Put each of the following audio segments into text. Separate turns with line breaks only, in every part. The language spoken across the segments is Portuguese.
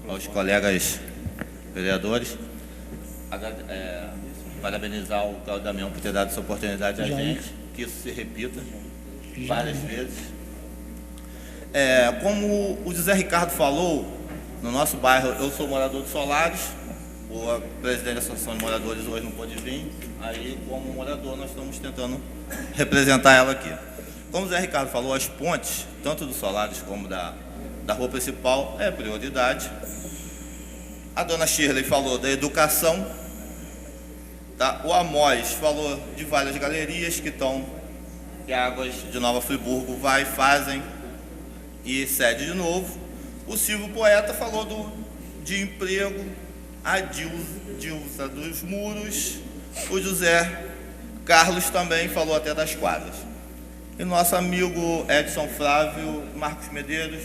aos colegas vereadores. Parabenizar o Cláudio Damião por ter dado essa oportunidade a gente, que isso se repita várias vezes. Como o José Ricardo falou, no nosso bairro, eu sou morador de Solares, o presidente da Associação de Moradores hoje não pôde vir, aí como morador nós estamos tentando representar ela aqui. Como o José Ricardo falou, as pontes, tanto do Solares como da rua principal, é prioridade. A dona Shirley falou da educação, tá? O Amós falou de várias galerias que estão, que a Águas de Nova Friburgo vai, fazem e cede de novo. O Silvio Poeta falou de emprego, a Dilsa dos muros, o José Carlos também falou até das quadras. E nosso amigo Edson Flávio, Marcos Medeiros,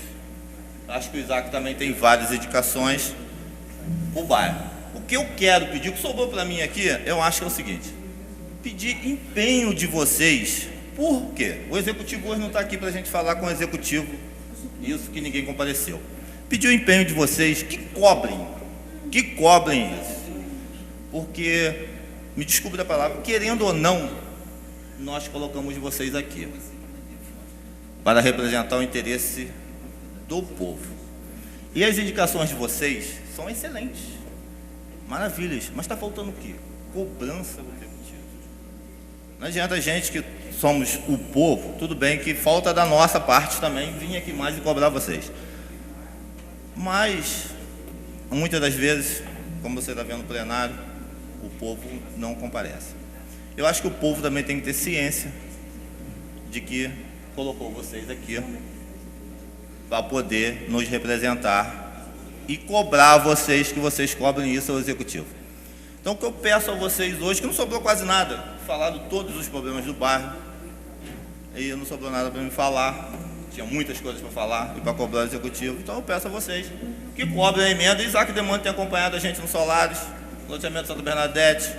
acho que o Isaac também tem várias indicações. O bairro. O que eu quero pedir, o que sobrou para mim aqui, eu acho que é o seguinte: pedir empenho de vocês. Por quê? O executivo hoje não está aqui para a gente falar com o executivo, isso que ninguém compareceu. Pedir o empenho de vocês que cobrem isso. Porque, me desculpe da palavra, querendo ou não, nós colocamos vocês aqui para representar o interesse do povo. E as indicações de vocês são excelentes, maravilhas, mas está faltando o quê? Cobrança do executivo. Não adianta a gente que somos o povo, tudo bem que falta da nossa parte também vir aqui mais e cobrar vocês. Mas, muitas das vezes, como você está vendo no plenário, o povo não comparece. Eu acho que o povo também tem que ter ciência de que colocou vocês aqui para poder nos representar e cobrar vocês, que vocês cobrem isso ao executivo. Então, o que eu peço a vocês hoje, que não sobrou quase nada, falaram todos os problemas do bairro, e não sobrou nada para me falar, tinha muitas coisas para falar e para cobrar o executivo, então eu peço a vocês que cobrem a emenda. Isaac Demonte tem acompanhado a gente no Solares, no loteamento Santa Bernadette,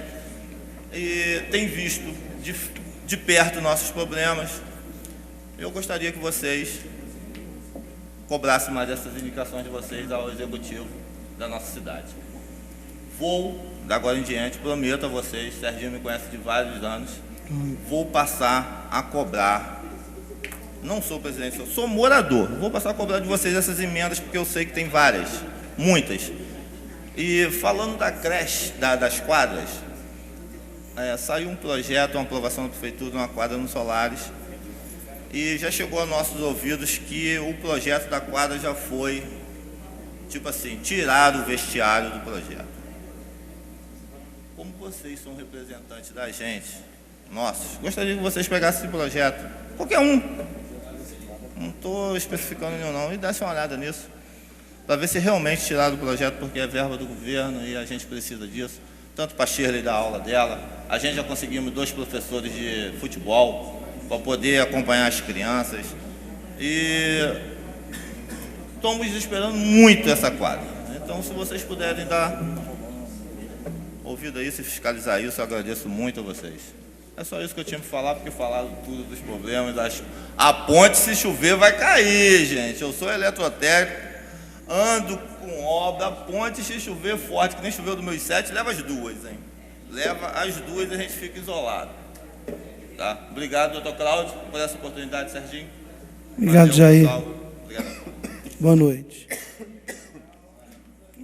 e tem visto de perto nossos problemas. Eu gostaria que vocês cobrassem mais essas indicações de vocês ao executivo da nossa cidade. Vou, da agora em diante, prometo a vocês, Serginho me conhece de vários anos, vou passar a cobrar. Não sou presidente, sou morador. Vou passar a cobrar de vocês essas emendas, porque eu sei que tem várias, muitas. E falando da creche, das quadras, saiu um projeto, uma aprovação da prefeitura de uma quadra no Solares, e já chegou a nossos ouvidos que o projeto da quadra já foi, tipo assim, tirar o vestiário do projeto. Como vocês são representantes da gente, nossos, gostaria que vocês pegassem esse projeto, qualquer um, não estou especificando nenhum não, e dessem uma olhada nisso, para ver se realmente tiraram do projeto, porque é verba do governo e a gente precisa disso, tanto para a Shirley dar aula dela, a gente já conseguimos 2 professores de futebol para poder acompanhar as crianças, e estamos esperando muito essa quadra. Então, se vocês puderem dar ouvido a isso e fiscalizar isso, eu agradeço muito a vocês. É só isso que eu tinha para falar, porque falaram tudo dos problemas. A ponte, se chover, vai cair, gente. Eu sou eletrotécnico, ando com obra, a ponte, se chover forte, que nem choveu do meus 7, leva as 2, hein? Leva as 2 e a gente fica isolado. Tá? Obrigado, doutor Cláudio, por essa oportunidade, Serginho.
Obrigado, Jair.
Obrigado.
Boa noite.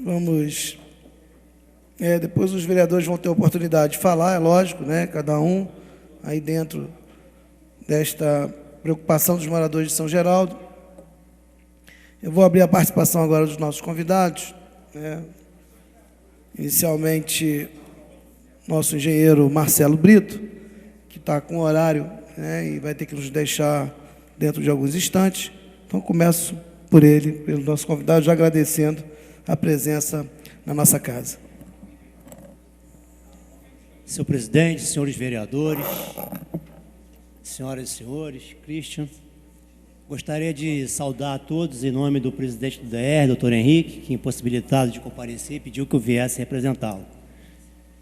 Vamos... depois os vereadores vão ter a oportunidade de falar, é lógico, né? Cada um aí dentro desta preocupação dos moradores de São Geraldo. Eu vou abrir a participação agora dos nossos convidados, né? Inicialmente, nosso engenheiro Marcelo Brito, que está com horário, né, e vai ter que nos deixar dentro de alguns instantes. Então, começo por ele, pelo nosso convidado, já agradecendo a presença na nossa casa.
Senhor presidente, senhores vereadores, senhoras e senhores, Christian, gostaria de saudar a todos em nome do presidente do DR, doutor Henrique, que, impossibilitado de comparecer, pediu que eu viesse representá-lo.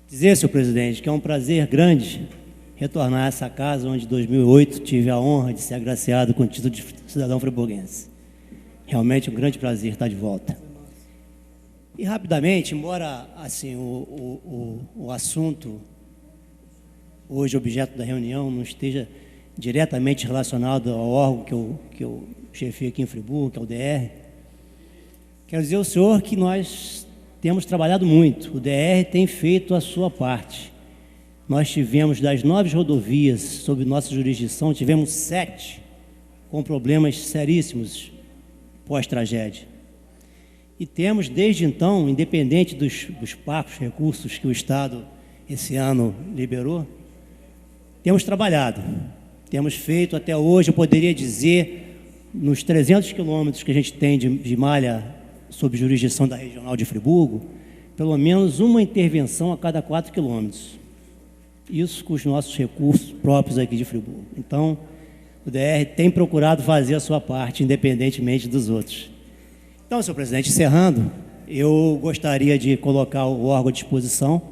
Dizer, senhor presidente, que é um prazer grande retornar a essa casa onde, em 2008, tive a honra de ser agraciado com o título de cidadão friburguense. Realmente um grande prazer estar de volta. E rapidamente, embora assim, o assunto hoje objeto da reunião não esteja diretamente relacionado ao órgão que eu chefei aqui em Friburgo, que é o DR, quero dizer ao senhor que nós temos trabalhado muito, o DR tem feito a sua parte. Nós tivemos, das 9 rodovias sob nossa jurisdição, tivemos 7 com problemas seríssimos pós-tragédia. E temos, desde então, independente dos parcos recursos que o Estado, esse ano, liberou, temos trabalhado, temos feito até hoje, eu poderia dizer, nos 300 quilômetros que a gente tem de malha sob jurisdição da Regional de Friburgo, pelo menos uma intervenção a cada 4 quilômetros. Isso com os nossos recursos próprios aqui de Friburgo. Então, o DR tem procurado fazer a sua parte, independentemente dos outros. Então, senhor presidente, encerrando, eu gostaria de colocar o órgão à disposição.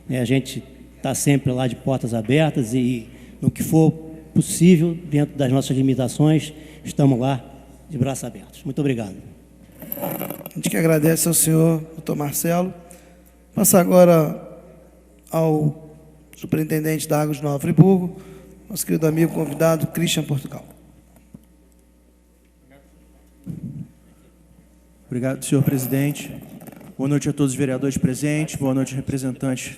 A gente está sempre lá de portas abertas e, no que for possível, dentro das nossas limitações, estamos lá de braços abertos. Muito obrigado.
A gente que agradece ao senhor, doutor Marcelo. Passar agora ao superintendente da Águas de Nova Friburgo, nosso querido amigo convidado, Christian Portugal.
Obrigado, senhor presidente. Boa noite a todos os vereadores presentes, boa noite, representantes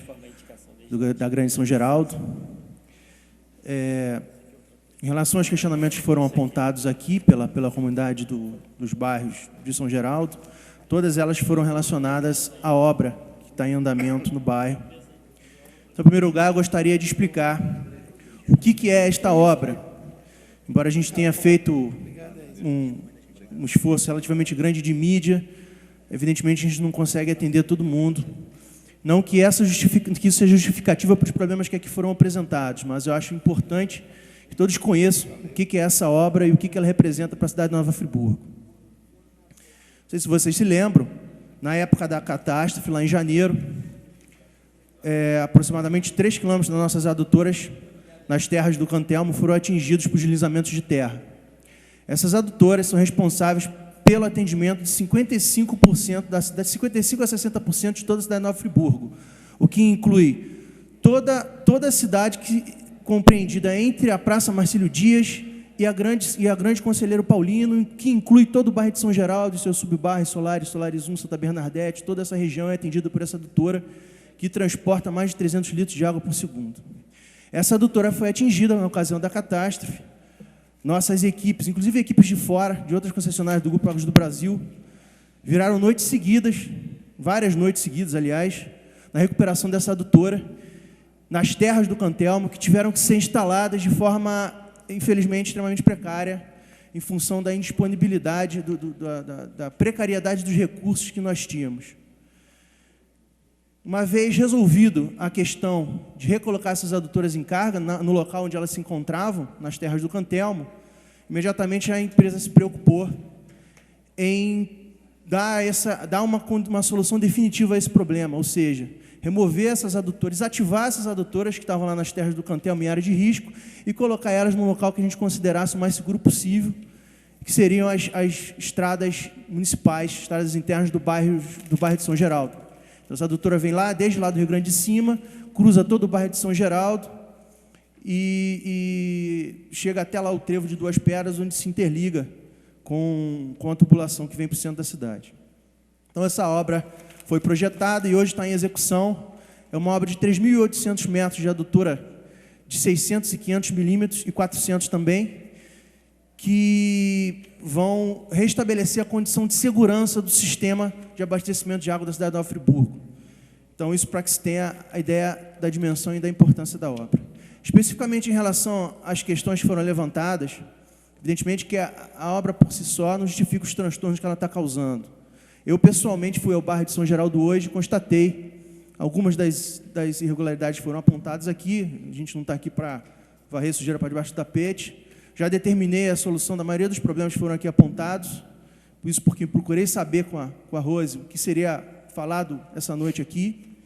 da Grande São Geraldo. Em relação aos questionamentos que foram apontados aqui pela comunidade dos bairros de São Geraldo, todas elas foram relacionadas à obra que está em andamento no bairro. Então, em primeiro lugar, eu gostaria de explicar o que é esta obra. Embora a gente tenha feito um esforço relativamente grande de mídia, evidentemente a gente não consegue atender todo mundo. Não que isso seja justificativa para os problemas que aqui foram apresentados, mas eu acho importante que todos conheçam o que é essa obra e o que ela representa para a cidade de Nova Friburgo. Não sei se vocês se lembram, na época da catástrofe, lá em janeiro, aproximadamente 3 quilômetros das nossas adutoras, nas terras do Cantelmo, foram atingidos por deslizamentos de terra. Essas adutoras são responsáveis pelo atendimento de 55% da cidade, 55% a 60% de toda a cidade de Nova Friburgo, o que inclui toda a cidade compreendida entre a Praça Marcílio Dias e a Grande Conselheiro Paulino, que inclui todo o bairro de São Geraldo, seus subbairros, Solares 1, Santa Bernadette, toda essa região é atendida por essa adutora, que transporta mais de 300 litros de água por segundo. Essa adutora foi atingida na ocasião da catástrofe. Nossas equipes, inclusive equipes de fora, de outras concessionárias do Grupo Águas do Brasil, viraram noites seguidas, várias noites seguidas, aliás, na recuperação dessa adutora, nas terras do Cantelmo, que tiveram que ser instaladas de forma, infelizmente, extremamente precária, em função da indisponibilidade, da precariedade dos recursos que nós tínhamos. Uma vez resolvido a questão de recolocar essas adutoras em carga no local onde elas se encontravam, nas terras do Cantelmo, imediatamente a empresa se preocupou em dar uma solução definitiva a esse problema, ou seja, remover essas adutoras, ativar essas adutoras que estavam lá nas terras do Cantelmo em área de risco e colocar elas num local que a gente considerasse o mais seguro possível, que seriam as estradas municipais, estradas internas do bairro de São Geraldo. Então, essa adutora vem lá, desde lá do Rio Grande de Cima, cruza todo o bairro de São Geraldo e chega até lá o trevo de Duas Pedras, onde se interliga com a tubulação que vem para o centro da cidade. Então, essa obra foi projetada e hoje está em execução. É uma obra de 3.800 metros de adutora de 600 e 500 milímetros e 400 também, que vão restabelecer a condição de segurança do sistema de abastecimento de água da cidade de Nova Friburgo. Então, isso para que se tenha a ideia da dimensão e da importância da obra. Especificamente em relação às questões que foram levantadas, evidentemente que a obra por si só não justifica os transtornos que ela está causando. Eu, pessoalmente, fui ao bairro de São Geraldo hoje e constatei algumas das irregularidades que foram apontadas aqui. A gente não está aqui para varrer sujeira para debaixo do tapete. Já determinei a solução da maioria dos problemas que foram aqui apontados, por isso porque procurei saber com a Rose o que seria falado essa noite aqui.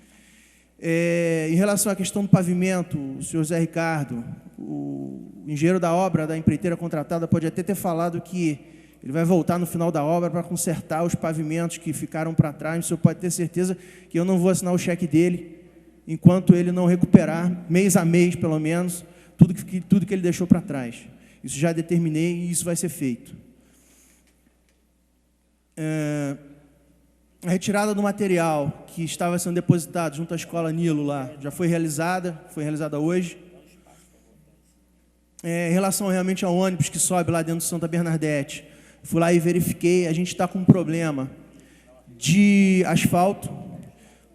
Em relação à questão do pavimento, o senhor Zé Ricardo, o engenheiro da obra da empreiteira contratada, pode até ter falado que Ele vai voltar no final da obra para consertar os pavimentos que ficaram para trás. O senhor pode ter certeza que eu não vou assinar o cheque dele enquanto ele não recuperar, mês a mês, pelo menos, tudo que ele deixou para trás. Isso já determinei e isso vai ser feito. A retirada do material que estava sendo depositado junto à Escola Nilo lá, já foi realizada hoje. Em relação realmente ao ônibus que sobe lá dentro do Santa Bernadette, fui lá e verifiquei, a gente está com um problema de asfalto,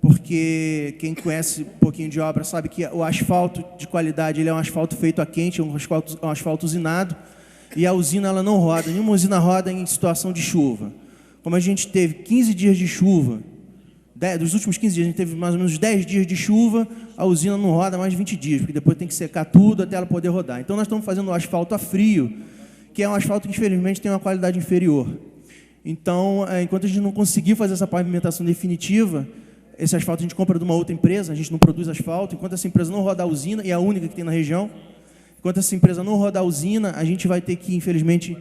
porque quem conhece um pouquinho de obra sabe que o asfalto de qualidade ele é um asfalto feito a quente, é um asfalto usinado, e a usina ela não roda, nenhuma usina roda em situação de chuva. Como a gente teve 15 dias de chuva, dos últimos 15 dias a gente teve mais ou menos 10 dias de chuva, a usina não roda mais de 20 dias, porque depois tem que secar tudo até ela poder rodar. Então nós estamos fazendo o asfalto a frio, que é um asfalto que infelizmente tem uma qualidade inferior. Então, enquanto a gente não conseguir fazer essa pavimentação definitiva, esse asfalto a gente compra de uma outra empresa, a gente não produz asfalto, enquanto essa empresa não rodar a usina, e é a única que tem na região, enquanto essa empresa não rodar a usina, a gente vai ter que, infelizmente,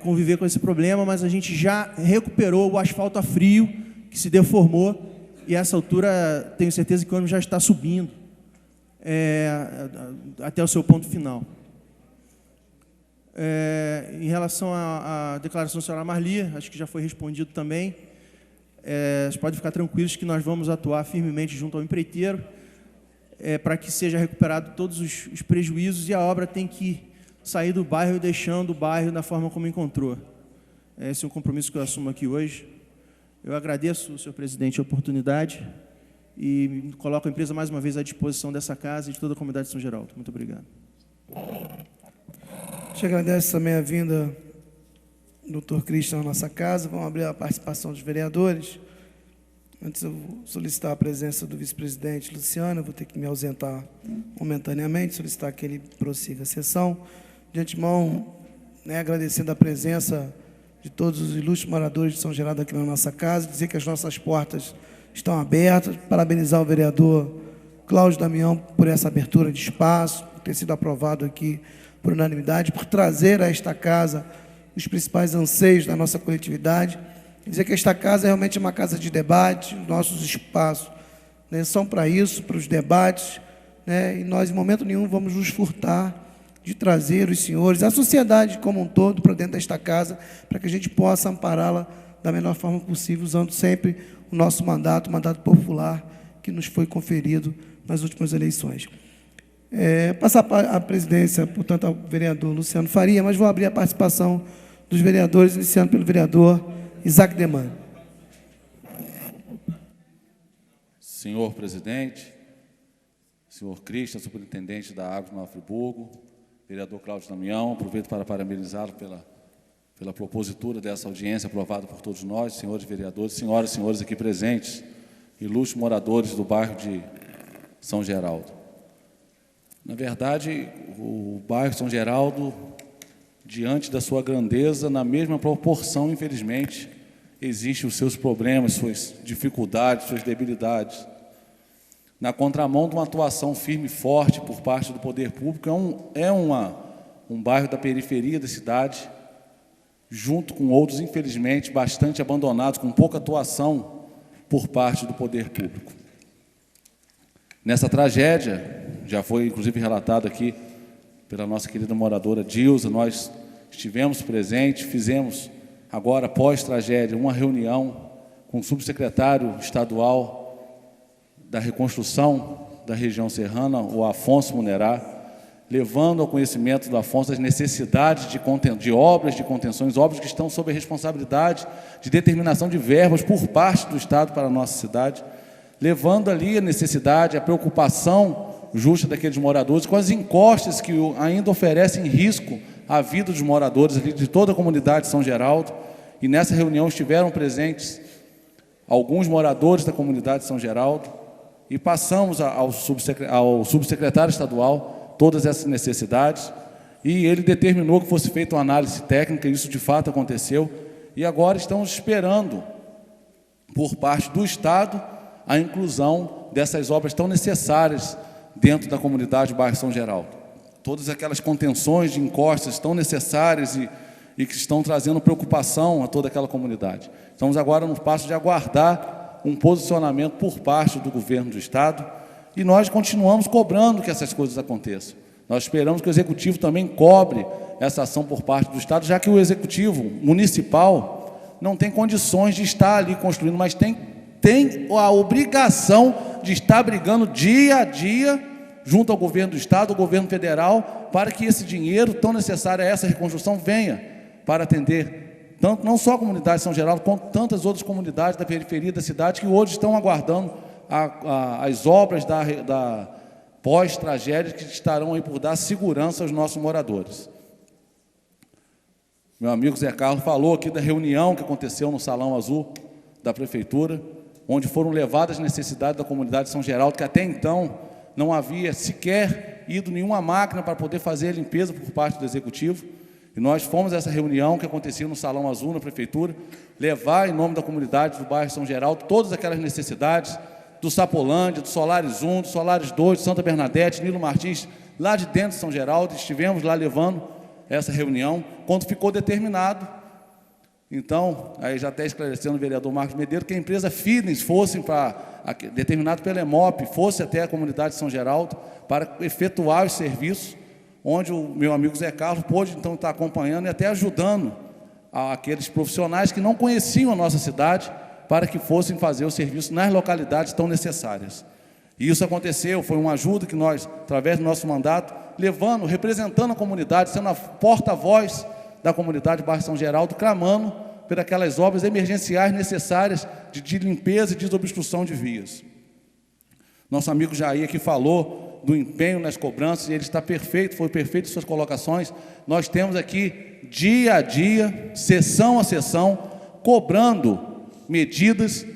conviver com esse problema, mas a gente já recuperou o asfalto a frio, que se deformou, e a essa altura tenho certeza que o ônibus já está subindo até o seu ponto final. Em relação à declaração da senhora Marli, acho que já foi respondido também. Vocês podem ficar tranquilos que nós vamos atuar firmemente junto ao empreiteiro para que seja recuperado todos os prejuízos, e a obra tem que sair do bairro deixando o bairro da forma como encontrou. Esse é um compromisso que eu assumo aqui hoje. Eu agradeço, senhor presidente, a oportunidade e coloco a empresa mais uma vez à disposição dessa casa e de toda a comunidade de São Geraldo. Muito obrigado.
Te agradeço também a vinda do Dr. Christian à nossa casa. Vamos abrir a participação dos vereadores. Antes eu vou solicitar a presença do vice-presidente Luciano, eu vou ter que me ausentar momentaneamente, solicitar que ele prossiga a sessão. De antemão, agradecendo a presença de todos os ilustres moradores de São Geraldo aqui na nossa casa, dizer que as nossas portas estão abertas, parabenizar o vereador Cláudio Damião por essa abertura de espaço, por ter sido aprovado aqui por unanimidade, por trazer a esta casa os principais anseios da nossa coletividade, dizer que esta casa é realmente uma casa de debate, nossos espaços são para isso, para os debates, e nós, em momento nenhum, vamos nos furtar de trazer os senhores, a sociedade como um todo, para dentro desta casa, para que a gente possa ampará-la da melhor forma possível, usando sempre o nosso mandato, o mandato popular que nos foi conferido nas últimas eleições. Passar a presidência, portanto, ao vereador Luciano Faria, mas vou abrir a participação dos vereadores, iniciando pelo vereador Isaac Deman.
Senhor presidente, senhor Christian, superintendente da Água de Nova Friburgo, vereador Cláudio Damião, aproveito para parabenizá-lo pela propositura dessa audiência aprovada por todos nós, senhores vereadores, senhoras e senhores aqui presentes, ilustres moradores do bairro de São Geraldo. Na verdade, o bairro São Geraldo, diante da sua grandeza, na mesma proporção, infelizmente, existem os seus problemas, suas dificuldades, suas debilidades. Na contramão de uma atuação firme e forte por parte do poder público, um bairro da periferia da cidade, junto com outros, infelizmente, bastante abandonados, com pouca atuação por parte do poder público. Nessa tragédia, já foi inclusive relatado aqui pela nossa querida moradora Dilza, nós estivemos presentes, fizemos agora, pós-tragédia, uma reunião com o subsecretário estadual da reconstrução da região serrana, o Afonso Munerá, levando ao conhecimento do Afonso as necessidades de obras de contenções, obras que estão sob a responsabilidade de determinação de verbas por parte do Estado para a nossa cidade, levando ali a necessidade, a preocupação justa daqueles moradores, com as encostas que ainda oferecem risco à vida dos moradores ali, de toda a comunidade de São Geraldo. E nessa reunião estiveram presentes alguns moradores da comunidade de São Geraldo e passamos ao subsecretário estadual todas essas necessidades e ele determinou que fosse feita uma análise técnica, isso de fato aconteceu, e agora estamos esperando, por parte do Estado, a inclusão dessas obras tão necessárias dentro da comunidade do bairro São Geraldo. Todas aquelas contenções de encostas tão necessárias e que estão trazendo preocupação a toda aquela comunidade. Estamos agora no passo de aguardar um posicionamento por parte do governo do Estado e nós continuamos cobrando que essas coisas aconteçam. Nós esperamos que o Executivo também cobre essa ação por parte do Estado, já que o Executivo municipal não tem condições de estar ali construindo, mas tem a obrigação de estar brigando dia a dia junto ao governo do Estado, ao governo federal, para que esse dinheiro tão necessário a essa reconstrução venha para atender tanto, não só a comunidade de São Geraldo, quanto tantas outras comunidades da periferia da cidade que hoje estão aguardando as obras da pós-tragédia que estarão aí por dar segurança aos nossos moradores. Meu amigo Zé Carlos falou aqui da reunião que aconteceu no Salão Azul da Prefeitura, onde foram levadas as necessidades da comunidade de São Geraldo, que até então não havia sequer ido nenhuma máquina para poder fazer a limpeza por parte do Executivo. E nós fomos a essa reunião que acontecia no Salão Azul, na Prefeitura, levar em nome da comunidade do bairro São Geraldo todas aquelas necessidades do Sapolândia, do Solares 1, do Solares 2, do Santa Bernadette, Nilo Martins, lá de dentro de São Geraldo. Estivemos lá levando essa reunião, quando ficou determinado. Então, aí já até esclarecendo o vereador Marcos Medeiros, que a empresa Fidens fosse determinado pela EMOP, fosse até a comunidade de São Geraldo para efetuar os serviços, onde o meu amigo Zé Carlos pôde então estar acompanhando e até ajudando aqueles profissionais que não conheciam a nossa cidade para que fossem fazer o serviço nas localidades tão necessárias. E isso aconteceu, foi uma ajuda que nós, através do nosso mandato, levando, representando a comunidade, sendo a porta-voz da comunidade do bairro São Geraldo, clamando por aquelas obras emergenciais necessárias de limpeza e desobstrução de vias. Nosso amigo Jair aqui falou do empenho nas cobranças, e ele está perfeito, foi perfeito em suas colocações. Nós temos aqui, dia a dia, sessão a sessão, cobrando medidas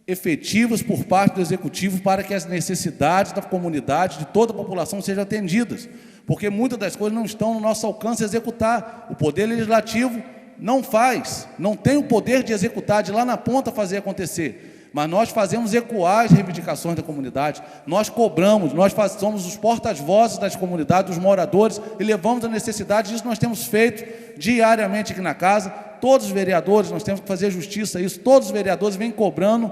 efetivas por parte do Executivo para que as necessidades da comunidade, de toda a população, sejam atendidas. Porque muitas das coisas não estão no nosso alcance executar. O Poder Legislativo não faz, não tem o poder de executar, de lá na ponta fazer acontecer. Mas nós fazemos ecoar as reivindicações da comunidade, nós cobramos, somos os porta-vozes das comunidades, dos moradores, e levamos a necessidade. Isso nós temos feito diariamente aqui na casa. Todos os vereadores, nós temos que fazer justiça a isso, todos os vereadores vêm cobrando,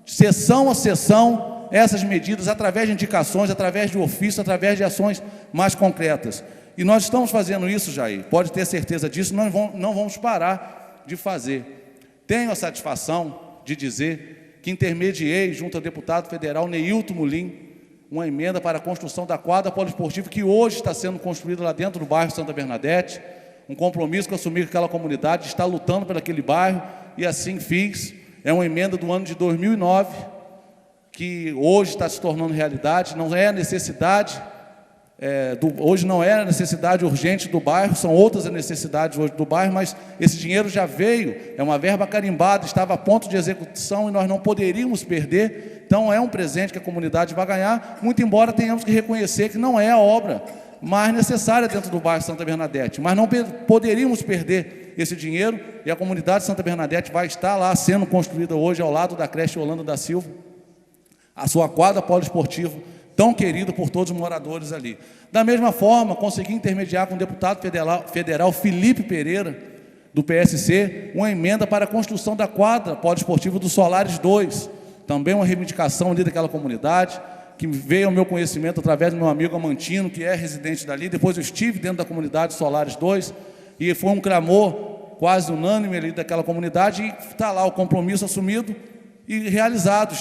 sessão a sessão, essas medidas, através de indicações, através de ofício, através de ações mais concretas. E nós estamos fazendo isso, Jair, pode ter certeza disso, não vamos parar de fazer. Tenho a satisfação de dizer que intermediei, junto ao deputado federal Neilton Mulim, uma emenda para a construção da quadra poliesportiva que hoje está sendo construída lá dentro do bairro Santa Bernadette, um compromisso que eu assumi com aquela comunidade, de estar lutando por aquele bairro, e assim fiz. É uma emenda do ano de 2009, que hoje está se tornando realidade. Não é a necessidade, hoje não é a necessidade urgente do bairro, são outras as necessidades hoje do bairro, mas esse dinheiro já veio, é uma verba carimbada, estava a ponto de execução e nós não poderíamos perder. Então é um presente que a comunidade vai ganhar, muito embora tenhamos que reconhecer que não é a obra mais necessária dentro do bairro Santa Bernadette, mas não poderíamos perder esse dinheiro, e a comunidade de Santa Bernadette vai estar lá sendo construída hoje ao lado da creche Orlando da Silva, a sua quadra poliesportiva, tão querida por todos os moradores ali. Da mesma forma, consegui intermediar com o deputado federal Felipe Pereira, do PSC, uma emenda para a construção da quadra poliesportiva do Solares 2, também uma reivindicação ali daquela comunidade, que veio ao meu conhecimento através do meu amigo Amantino, que é residente dali. Depois eu estive dentro da comunidade Solares 2, e foi um clamor quase unânime ali daquela comunidade, e está lá o compromisso assumido e realizado.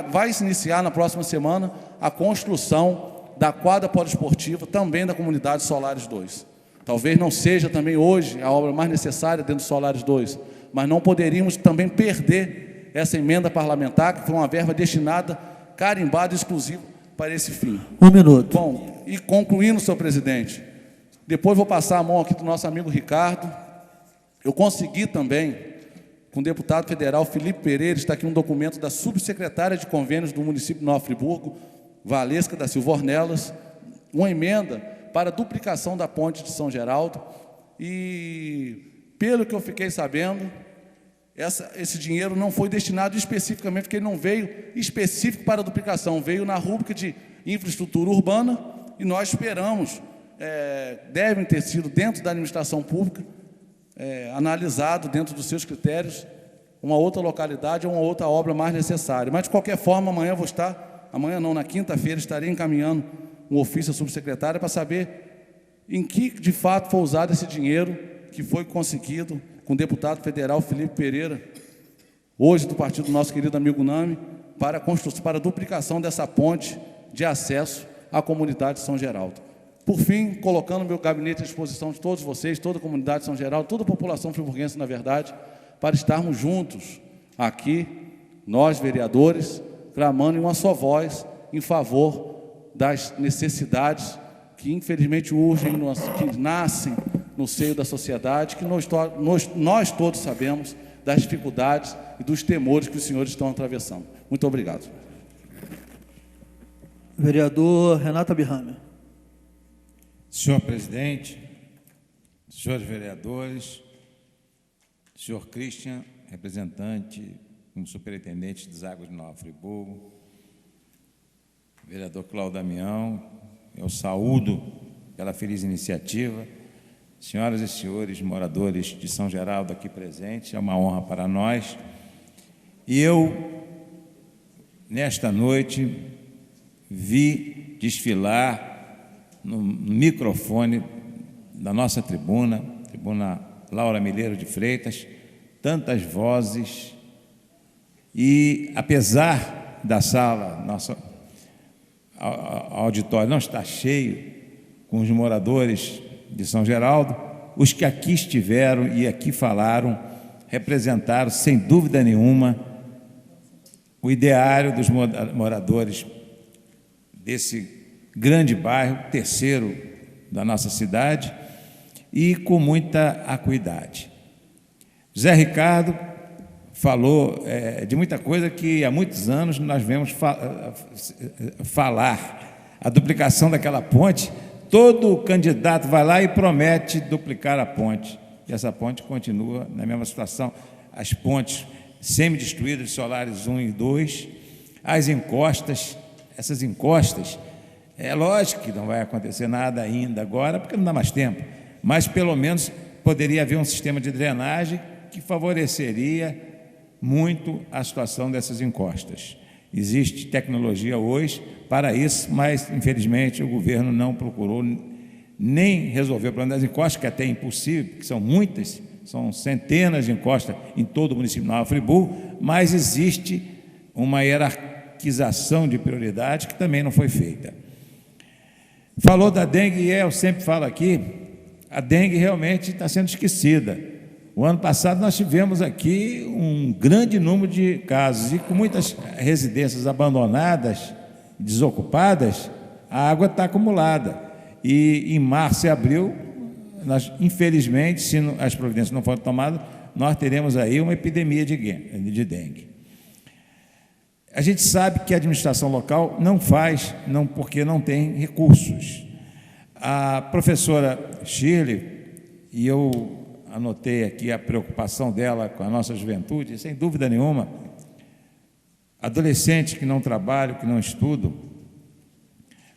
Vai se iniciar na próxima semana a construção da quadra poliesportiva, também da comunidade Solares 2. Talvez não seja também hoje a obra mais necessária dentro do Solares 2, mas não poderíamos também perder essa emenda parlamentar, que foi uma verba destinada, carimbada, exclusiva para esse fim.
Um minuto.
Bom, e concluindo, senhor presidente, depois vou passar a mão aqui do nosso amigo Ricardo. Eu consegui também, com o deputado federal Felipe Pereira, está aqui um documento da subsecretária de convênios do município de Nova Friburgo, Valesca da Silva Ornelas, uma emenda para a duplicação da ponte de São Geraldo, e pelo que eu fiquei sabendo, esse dinheiro não foi destinado especificamente, porque ele não veio específico para a duplicação, veio na rúbrica de infraestrutura urbana, e nós esperamos, devem ter sido dentro da administração pública, analisado dentro dos seus critérios uma outra localidade ou uma outra obra mais necessária. Mas, de qualquer forma, amanhã vou estar, amanhã não, na quinta-feira, estarei encaminhando um ofício à subsecretária para saber em que, de fato, foi usado esse dinheiro que foi conseguido com o deputado federal Felipe Pereira, hoje do partido do nosso querido amigo Nami, para a construção, para a duplicação dessa ponte de acesso à comunidade de São Geraldo. Por fim, colocando meu gabinete à disposição de todos vocês, toda a comunidade de São Geraldo, toda a população friburguense, na verdade, para estarmos juntos aqui, nós, vereadores, clamando em uma só voz em favor das necessidades que, infelizmente, urgem, que nascem no seio da sociedade, que nós todos sabemos das dificuldades e dos temores que os senhores estão atravessando. Muito obrigado.
Vereador Renato Abirrame.
Senhor presidente, senhores vereadores, senhor Christian, representante como superintendente das Águas de Nova Friburgo, vereador Cláudio Damião, eu saúdo pela feliz iniciativa, senhoras e senhores moradores de São Geraldo aqui presentes, é uma honra para nós. E eu, nesta noite, vi desfilar no microfone da nossa tribuna Laura Milheiro de Freitas, tantas vozes, e apesar da sala, nosso auditório não estar cheio com os moradores de São Geraldo, os que aqui estiveram e aqui falaram, representaram, sem dúvida nenhuma, o ideário dos moradores desse grande bairro, terceiro da nossa cidade, e com muita acuidade. Zé Ricardo falou de muita coisa que há muitos anos nós vemos falar. A duplicação daquela ponte, todo candidato vai lá e promete duplicar a ponte. E essa ponte continua na mesma situação. As pontes semi-destruídas de Solares 1 e 2, as encostas, essas encostas, é lógico que não vai acontecer nada ainda agora, porque não dá mais tempo, mas pelo menos poderia haver um sistema de drenagem que favoreceria muito a situação dessas encostas. Existe tecnologia hoje para isso, mas infelizmente o governo não procurou nem resolver o problema das encostas, que até é impossível, porque são muitas, são centenas de encostas em todo o município de Nova Friburgo, mas existe uma hierarquização de prioridade que também não foi feita. Falou da dengue, e eu sempre falo aqui, a dengue realmente está sendo esquecida. O ano passado nós tivemos aqui um grande número de casos, e com muitas residências abandonadas, desocupadas, a água está acumulada. E em março e abril, nós, infelizmente, se as providências não forem tomadas, nós teremos aí uma epidemia de dengue. A gente sabe que a administração local não faz, porque não tem recursos. A professora Shirley, e eu anotei aqui a preocupação dela com a nossa juventude, sem dúvida nenhuma, adolescentes que não trabalham, que não estudam,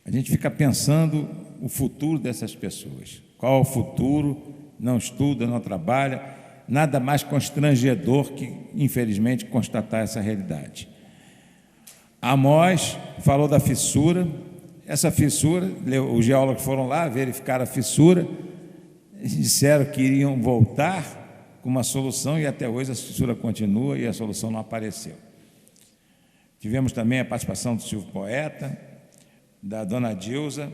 a gente fica pensando o futuro dessas pessoas. Qual é o futuro? Não estuda, não trabalha, nada mais constrangedor que, infelizmente, constatar essa realidade. Amós falou da fissura. Essa fissura, os geólogos foram lá verificar a fissura, disseram que iriam voltar com uma solução, e até hoje a fissura continua e a solução não apareceu. Tivemos também a participação do Silvio Poeta, da dona Dilza,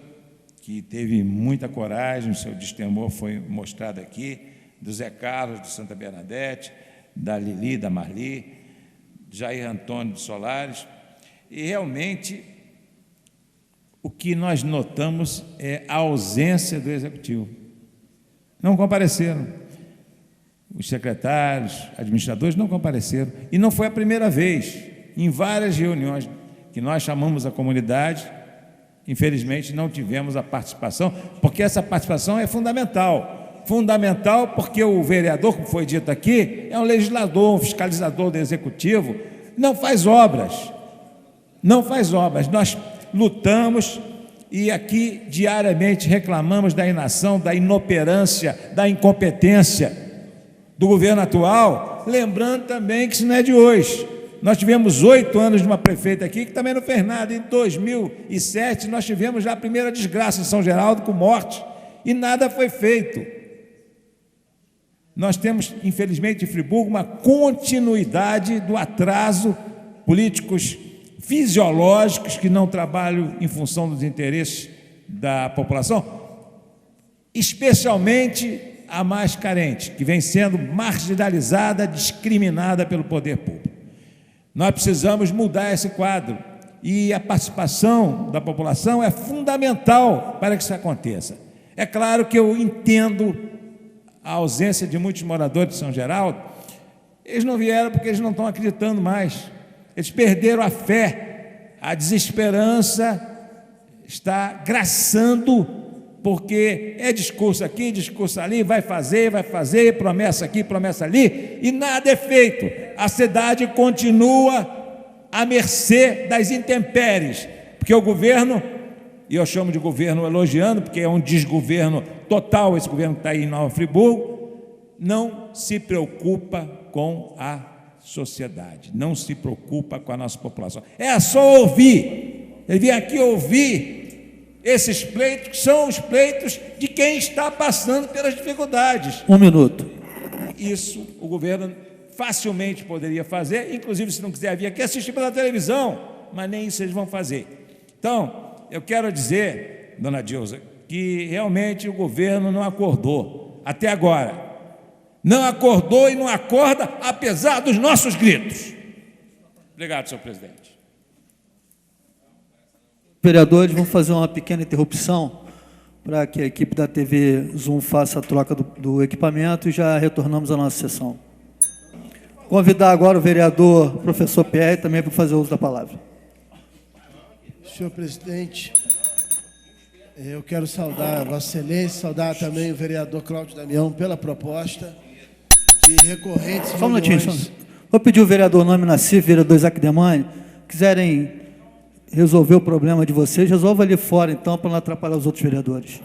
que teve muita coragem, o seu destemor foi mostrado aqui, do Zé Carlos, de Santa Bernadette, da Lili, da Marli, Jair Antônio de Solares. E realmente o que nós notamos é a ausência do Executivo. Não compareceram. Os secretários, administradores não compareceram. E não foi a primeira vez. Em várias reuniões que nós chamamos a comunidade, infelizmente não tivemos a participação, porque essa participação é fundamental. Fundamental porque o vereador, como foi dito aqui, é um legislador, um fiscalizador do Executivo, não faz obras. Não faz obras. Nós lutamos e aqui diariamente reclamamos da inação, da inoperância, da incompetência do governo atual, lembrando também que isso não é de hoje. Nós tivemos 8 anos de uma prefeita aqui que também não fez nada. Em 2007, nós tivemos já a primeira desgraça em São Geraldo, com morte, e nada foi feito. Nós temos, infelizmente, em Friburgo, uma continuidade do atraso, políticos fisiológicos que não trabalham em função dos interesses da população, especialmente a mais carente, que vem sendo marginalizada, discriminada pelo poder público. Nós precisamos mudar esse quadro e a participação da população é fundamental para que isso aconteça. É claro que eu entendo a ausência de muitos moradores de São Geraldo. Eles não vieram porque eles não estão acreditando mais. Eles perderam a fé, a desesperança está graçando, porque é discurso aqui, discurso ali, vai fazer, promessa aqui, promessa ali, e nada é feito. A cidade continua à mercê das intempéries, porque o governo, e eu chamo de governo elogiando, porque é um desgoverno total, esse governo que está aí em Nova Friburgo, não se preocupa com a sociedade, não se preocupa com a nossa população. É só ouvir, ele vem aqui ouvir esses pleitos, que são os pleitos de quem está passando pelas dificuldades.
1 minuto.
Isso o governo facilmente poderia fazer, inclusive, se não quiser vir aqui, assistir pela televisão, mas nem isso eles vão fazer. Então, eu quero dizer, dona Dilza, que realmente o governo não acordou, até agora. Não acordou e não acorda, apesar dos nossos gritos. Obrigado, senhor presidente.
Vereadores, vamos fazer uma pequena interrupção para que a equipe da TV Zoom faça a troca do equipamento e já retornamos à nossa sessão. Convidar agora o vereador professor Pierre também para fazer uso da palavra.
Senhor presidente, eu quero saudar a Vossa Excelência, saudar também o vereador Cláudio Damião pela proposta de recorrentes
Só um minutinho,
reuniões.
Vou pedir o vereador Nome Nassif, vereador Isaac Demani, quiserem resolver o problema de vocês, resolva ali fora, então, para não atrapalhar os outros vereadores.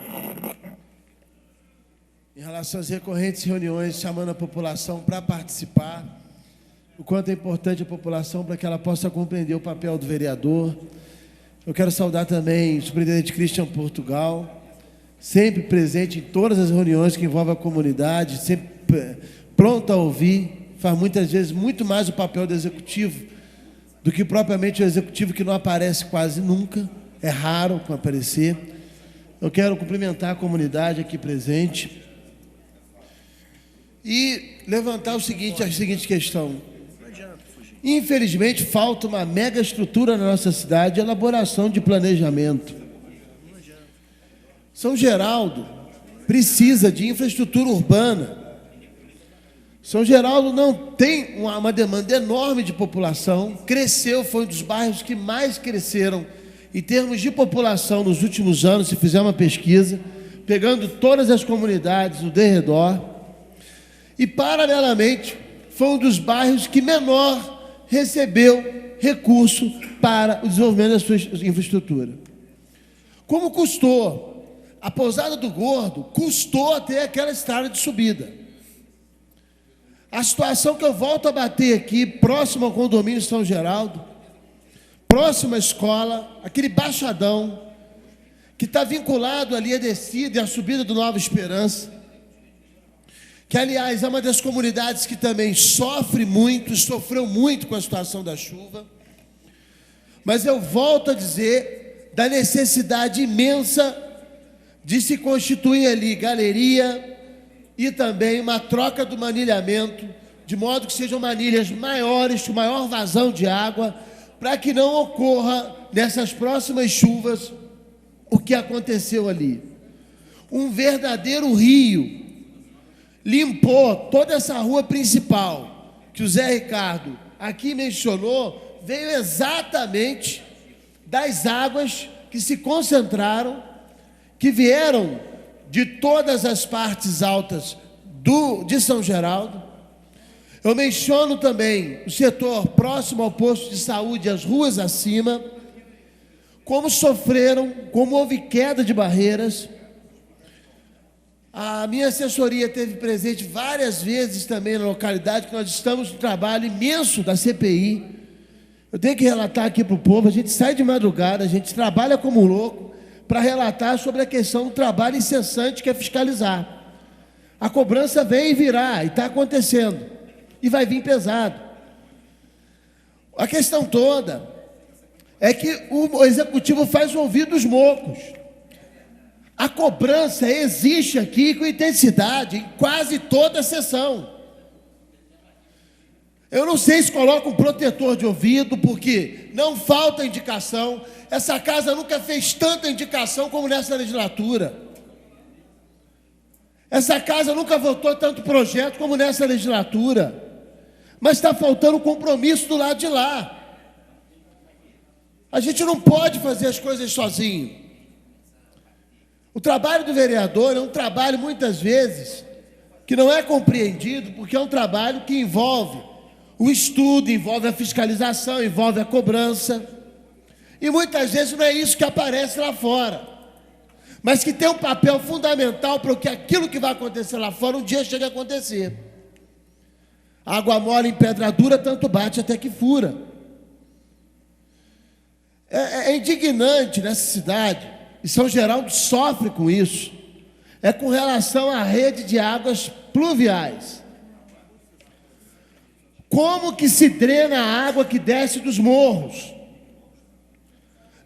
Em relação às recorrentes reuniões, chamando a população para participar, o quanto é importante a população para que ela possa compreender o papel do vereador. Eu quero saudar também o superintendente Christian Portugal, sempre presente em todas as reuniões que envolvem a comunidade, sempre pronto a ouvir, faz muitas vezes muito mais o papel do executivo do que propriamente o executivo, que não aparece quase nunca, é raro aparecer. Eu quero cumprimentar a comunidade aqui presente e levantar a seguinte questão. Infelizmente, falta uma mega estrutura na nossa cidade de elaboração de planejamento. São Geraldo precisa de infraestrutura urbana. São Geraldo não tem uma demanda enorme de população, cresceu, foi um dos bairros que mais cresceram em termos de população nos últimos anos, se fizer uma pesquisa, pegando todas as comunidades do derredor, e paralelamente foi um dos bairros que menor recebeu recurso para o desenvolvimento da sua infraestrutura. Como custou? A Pousada do Gordo custou até aquela estrada de subida. A situação que eu volto a bater aqui, próximo ao condomínio São Geraldo, próximo à escola, aquele baixadão, que está vinculado ali à descida e à subida do Nova Esperança, que, aliás, é uma das comunidades que também sofreu muito com a situação da chuva. Mas eu volto a dizer da necessidade imensa de se constituir ali galeria e também uma troca do manilhamento, de modo que sejam manilhas maiores, com maior vazão de água, para que não ocorra nessas próximas chuvas o que aconteceu ali. Um verdadeiro rio limpou toda essa rua principal, que o Zé Ricardo aqui mencionou, veio exatamente das águas que se concentraram, que vieram de todas as partes altas de São Geraldo. Eu menciono também o setor próximo ao posto de saúde, as ruas acima, como sofreram, como houve queda de barreiras.
A minha assessoria esteve presente várias vezes também na localidade, que nós estamos no trabalho imenso da CPI. Eu tenho que relatar aqui para o povo, a gente sai de madrugada, a gente trabalha como louco para relatar sobre a questão do trabalho incessante que é fiscalizar. A cobrança vem e virá, e está acontecendo, e vai vir pesado. A questão toda é que o Executivo faz ouvidos mocos. A cobrança existe aqui com intensidade em quase toda a sessão. Eu não sei se coloca um protetor de ouvido, porque não falta indicação. Essa casa nunca fez tanta indicação como nessa legislatura. Essa casa nunca votou tanto projeto como nessa legislatura. Mas está faltando compromisso do lado de lá. A gente não pode fazer as coisas sozinho. O trabalho do vereador é um trabalho, muitas vezes, que não é compreendido, porque é um trabalho que envolve o estudo, envolve a fiscalização, envolve a cobrança. E muitas vezes não é isso que aparece lá fora, mas que tem um papel fundamental para que aquilo que vai acontecer lá fora um dia chegue a acontecer. Água mole em pedra dura, tanto bate até que fura. É indignante nessa cidade, e São Geraldo sofre com isso, é com relação à rede de águas pluviais. Como que se drena a água que desce dos morros?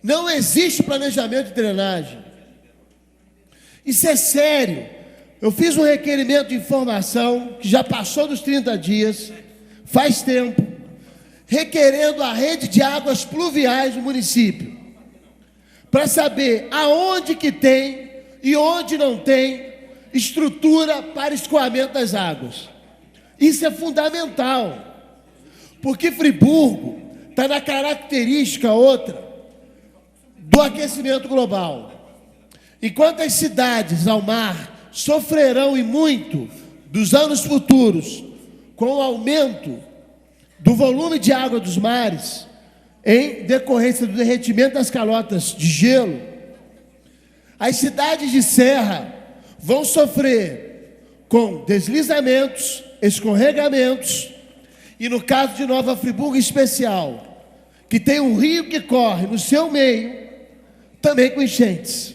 Não existe planejamento de drenagem. Isso é sério. Eu fiz um requerimento de informação, que já passou dos 30 dias, faz tempo, requerendo a rede de águas pluviais do município, para saber aonde que tem e onde não tem estrutura para escoamento das águas. Isso é fundamental, porque Friburgo está na característica outra do aquecimento global. Enquanto as cidades ao mar sofrerão e muito dos anos futuros com o aumento do volume de água dos mares, em decorrência do derretimento das calotas de gelo, as cidades de serra vão sofrer com deslizamentos, escorregamentos, e no caso de Nova Friburgo em especial, que tem um rio que corre no seu meio, também com enchentes.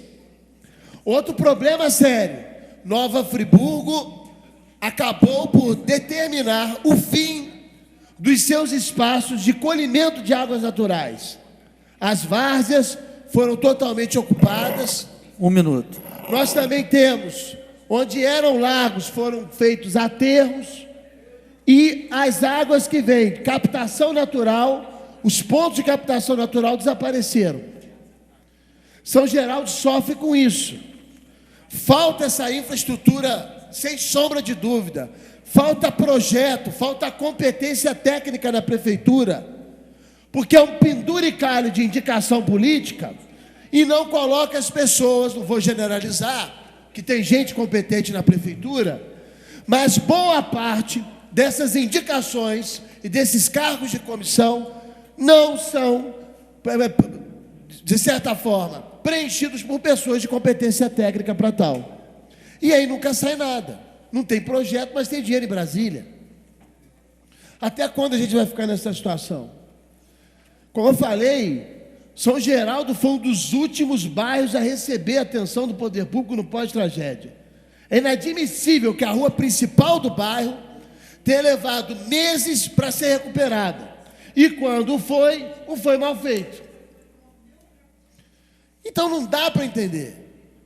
Outro problema sério, Nova Friburgo acabou por determinar o fim dos seus espaços de colhimento de águas naturais. As várzeas foram totalmente ocupadas.
1 minuto.
Nós também temos, onde eram lagos, foram feitos aterros, e as águas que vêm, captação natural, os pontos de captação natural desapareceram. São Geraldo sofre com isso. Falta essa infraestrutura, sem sombra de dúvida. Falta projeto, falta competência técnica na prefeitura, porque é um penduricalho de indicação política e não coloca as pessoas, não vou generalizar, que tem gente competente na prefeitura, mas boa parte dessas indicações e desses cargos de comissão não são, de certa forma, preenchidos por pessoas de competência técnica para tal. E aí nunca sai nada. Não tem projeto, mas tem dinheiro em Brasília. Até quando a gente vai ficar nessa situação? Como eu falei, São Geraldo foi um dos últimos bairros a receber a atenção do poder público no pós-tragédia. É inadmissível que a rua principal do bairro tenha levado meses para ser recuperada. E quando foi mal feito. Então não dá para entender.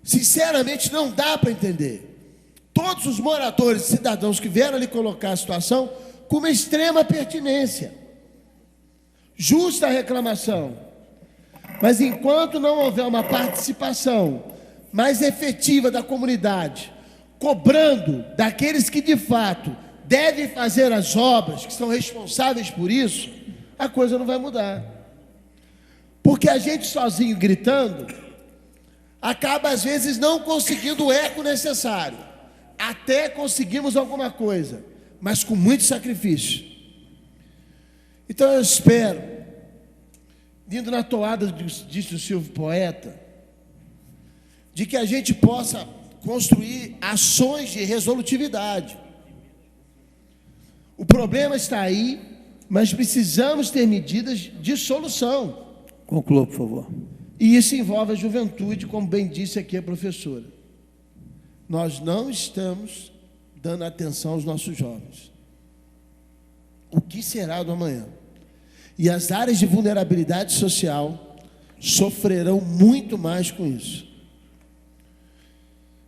Sinceramente, não dá para entender. Todos os moradores e cidadãos que vieram ali colocar a situação com uma extrema pertinência. Justa reclamação. Mas enquanto não houver uma participação mais efetiva da comunidade, cobrando daqueles que de fato devem fazer as obras, que são responsáveis por isso, a coisa não vai mudar. Porque a gente sozinho gritando, acaba às vezes não conseguindo o eco necessário. Até conseguimos alguma coisa, mas com muito sacrifício. Então eu espero, indo na toada, disse o Silvio Poeta, de que a gente possa construir ações de resolutividade. O problema está aí, mas precisamos ter medidas de solução.
Conclua, por favor.
E isso envolve a juventude, como bem disse aqui a professora. Nós não estamos dando atenção aos nossos jovens. O que será do amanhã? E as áreas de vulnerabilidade social sofrerão muito mais com isso.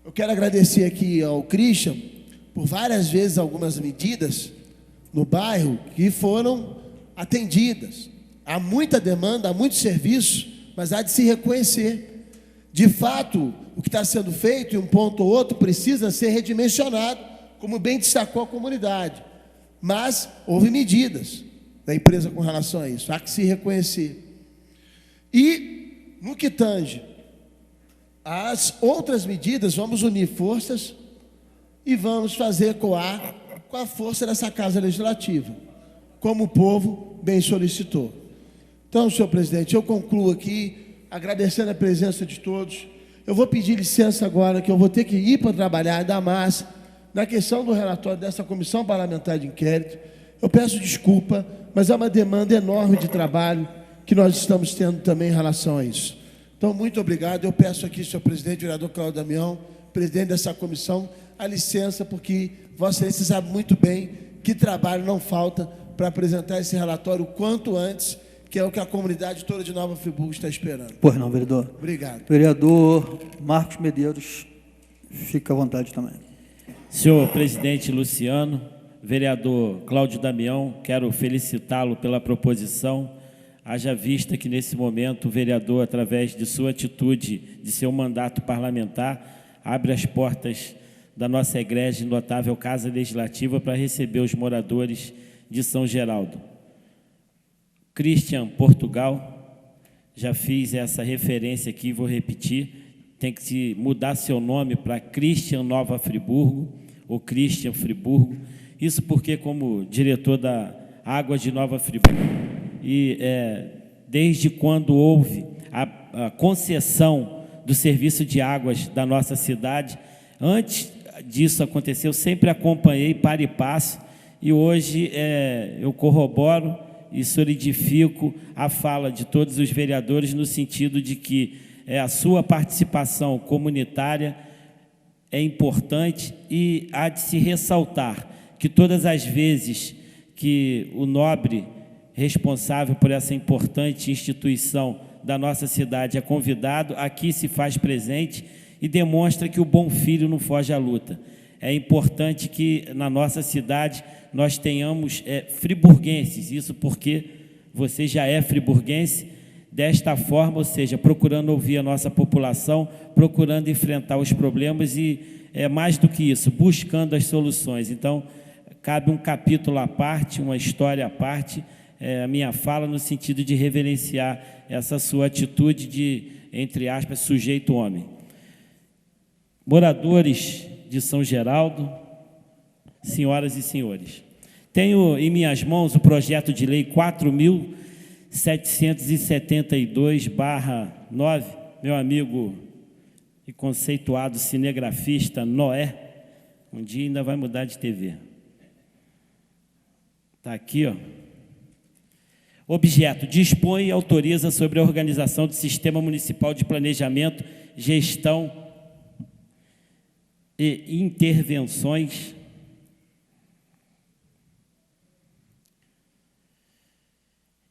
Eu quero agradecer aqui ao Christian por várias vezes algumas medidas no bairro que foram atendidas. Há muita demanda, há muito serviço, mas há de se reconhecer. De fato, o que está sendo feito, em um ponto ou outro, precisa ser redimensionado, como bem destacou a comunidade. Mas houve medidas da empresa com relação a isso, há que se reconhecer. E, no que tange as outras medidas, vamos unir forças e vamos fazer ecoar com a força dessa Casa Legislativa, como o povo bem solicitou. Então, senhor presidente, eu concluo aqui, agradecendo a presença de todos. Eu vou pedir licença agora, que eu vou ter que ir para trabalhar ainda mais na questão do relatório dessa Comissão Parlamentar de Inquérito. Eu peço desculpa, mas é uma demanda enorme de trabalho que nós estamos tendo também em relação a isso. Então, muito obrigado. Eu peço aqui, senhor presidente, vereador Cláudio Damião, presidente dessa comissão, a licença, porque Vossa Excelência sabe muito bem que trabalho não falta para apresentar esse relatório o quanto antes, que é o que a comunidade toda de Nova Friburgo está esperando.
Pois não, vereador.
Obrigado.
Vereador Marcos Medeiros, fica à vontade também.
Senhor presidente Luciano, vereador Cláudio Damião, quero felicitá-lo pela proposição, haja vista que nesse momento o vereador, através de sua atitude, de seu mandato parlamentar, abre as portas da nossa egrégia e notável Casa Legislativa para receber os moradores de São Geraldo. Christian Portugal, já fiz essa referência aqui, vou repetir, tem que se mudar seu nome para Christian Nova Friburgo, ou Christian Friburgo, isso porque, como diretor da Água de Nova Friburgo, e desde quando houve a concessão do serviço de águas da nossa cidade, antes disso acontecer, eu sempre acompanhei para e passo, e hoje eu corroboro e solidifico a fala de todos os vereadores no sentido de que a sua participação comunitária é importante e há de se ressaltar que todas as vezes que o nobre responsável por essa importante instituição da nossa cidade é convidado, aqui se faz presente e demonstra que o bom filho não foge à luta. É importante que na nossa cidade nós tenhamos friburguenses, isso porque você já é friburguense, desta forma, ou seja, procurando ouvir a nossa população, procurando enfrentar os problemas e, mais do que isso, buscando as soluções. Então, cabe um capítulo à parte, uma história à parte, a minha fala no sentido de reverenciar essa sua atitude de, entre aspas, sujeito homem. Moradores de São Geraldo, senhoras e senhores, tenho em minhas mãos o projeto de lei 4.772/9, meu amigo e conceituado cinegrafista Noé, um dia ainda vai mudar de TV. Está aqui, ó. Objeto: dispõe e autoriza sobre a organização do Sistema Municipal de Planejamento, Gestão e Intervenções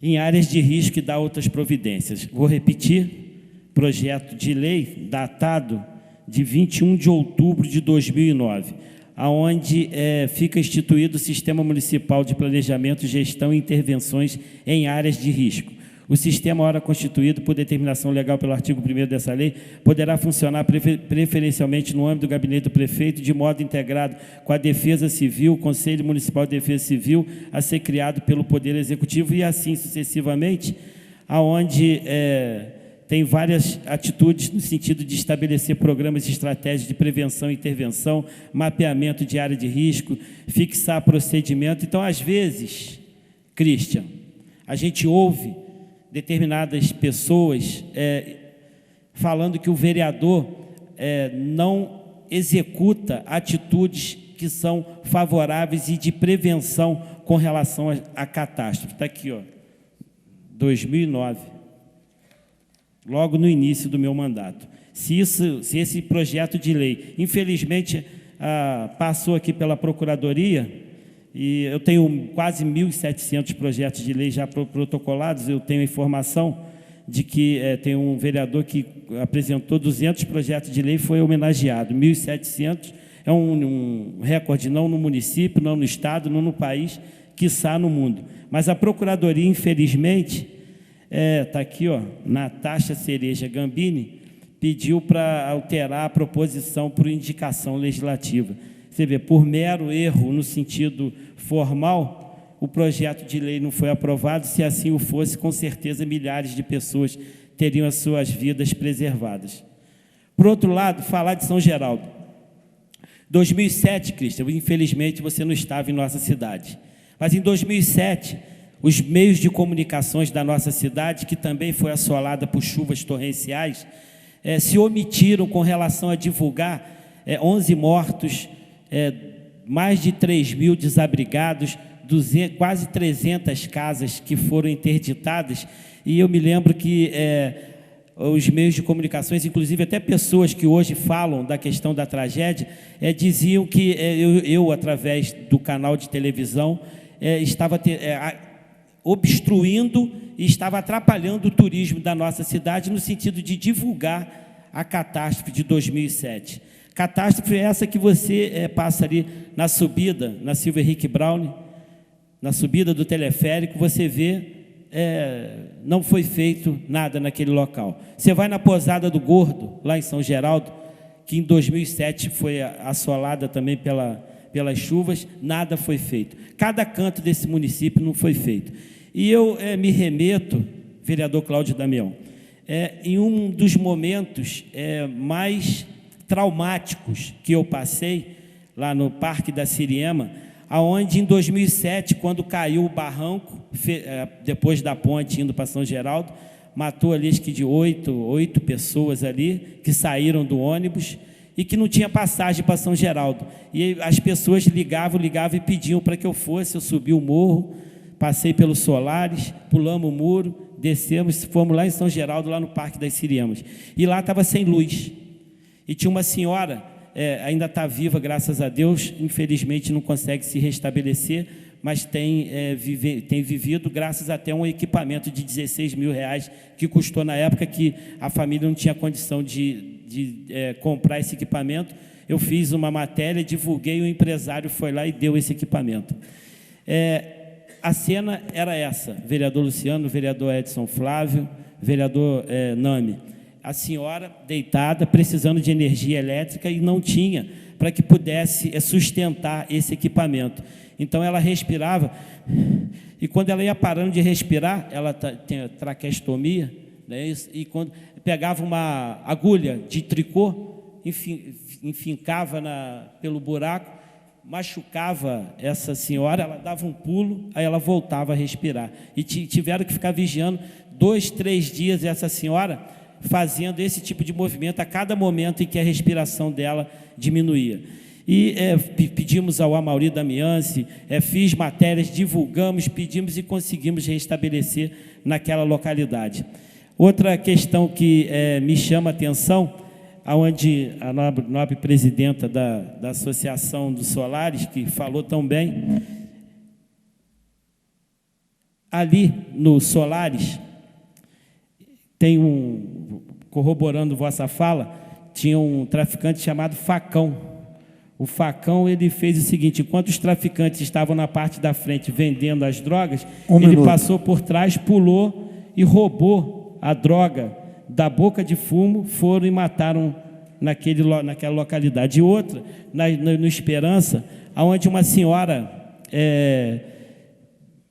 em áreas de risco e dá outras providências. Vou repetir: projeto de lei datado de 21 de outubro de 2009, aonde fica instituído o Sistema Municipal de Planejamento, Gestão e Intervenções em áreas de risco. O sistema, ora constituído por determinação legal pelo artigo 1º dessa lei, poderá funcionar preferencialmente no âmbito do gabinete do prefeito, de modo integrado com a Defesa Civil, o Conselho Municipal de Defesa Civil, a ser criado pelo Poder Executivo, e assim sucessivamente, aonde tem várias atitudes no sentido de estabelecer programas e estratégias de prevenção e intervenção, mapeamento de área de risco, fixar procedimento. Então, às vezes, Christian, a gente ouve determinadas pessoas falando que o vereador não executa atitudes que são favoráveis e de prevenção com relação a catástrofe. Está aqui, ó, 2009, logo no início do meu mandato. Se esse projeto de lei, infelizmente, passou aqui pela Procuradoria, e eu tenho quase 1.700 projetos de lei já protocolados, eu tenho informação de que tem um vereador que apresentou 200 projetos de lei e foi homenageado. 1.700 é um recorde, não no município, não no estado, não no país, quiçá no mundo. Mas a Procuradoria, infelizmente, está aqui, ó, Natasha Cereja Gambini, pediu para alterar a proposição por indicação legislativa. Você vê, por mero erro no sentido formal, o projeto de lei não foi aprovado. Se assim o fosse, com certeza milhares de pessoas teriam as suas vidas preservadas. Por outro lado, falar de São Geraldo. 2007, Cristian, infelizmente você não estava em nossa cidade, mas em 2007, os meios de comunicações da nossa cidade, que também foi assolada por chuvas torrenciais, se omitiram com relação a divulgar 11 mortos, mais de 3.000 desabrigados, quase 300 casas que foram interditadas. E eu me lembro que os meios de comunicações, inclusive até pessoas que hoje falam da questão da tragédia, diziam que eu, através do canal de televisão, estava obstruindo e estava atrapalhando o turismo da nossa cidade no sentido de divulgar a catástrofe de 2007. Catástrofe é essa que você passa ali na subida, na Silva Henrique Brown, na subida do teleférico, você vê, não foi feito nada naquele local. Você vai na Pousada do Gordo, lá em São Geraldo, que em 2007 foi assolada também pelas chuvas, nada foi feito. Cada canto desse município não foi feito. E eu me remeto, vereador Cláudio Damião, em um dos momentos mais traumáticos que eu passei, lá no Parque da Siriema, aonde em 2007, quando caiu o barranco, depois da ponte indo para São Geraldo, matou ali acho que de 8 pessoas ali, que saíram do ônibus e que não tinha passagem para São Geraldo. E as pessoas ligavam e pediam para que eu fosse. Eu subi o morro, passei pelos solares, pulamos o muro, descemos, fomos lá em São Geraldo, lá no Parque das Siriemas. E lá estava sem luz. E tinha uma senhora, ainda está viva, graças a Deus, infelizmente não consegue se restabelecer, mas tem vivido graças até a um equipamento de R$16 mil, que custou na época que a família não tinha condição de comprar esse equipamento. Eu fiz uma matéria, divulguei, o empresário foi lá e deu esse equipamento. A cena era essa, vereador Luciano, vereador Edson Flávio, vereador Nami. A senhora deitada, precisando de energia elétrica e não tinha para que pudesse sustentar esse equipamento. Então, ela respirava, e quando ela ia parando de respirar, ela tem traqueostomia, né, e quando pegava uma agulha de tricô, enfincava pelo buraco, machucava essa senhora, ela dava um pulo, aí ela voltava a respirar. E tiveram que ficar vigiando 2, 3 dias essa senhora, fazendo esse tipo de movimento a cada momento em que a respiração dela diminuía. E pedimos ao Amauri Damianci, fiz matérias, divulgamos, pedimos e conseguimos restabelecer naquela localidade. Outra questão que me chama a atenção, onde a nobre presidenta da Associação dos Solares, que falou tão bem, ali no Solares, corroborando vossa fala, tinha um traficante chamado Facão. O Facão, ele fez o seguinte: enquanto os traficantes estavam na parte da frente vendendo as drogas, ele passou por trás, pulou e roubou a droga da boca de fumo, foram e mataram naquela localidade. E outra, no Esperança, onde uma senhora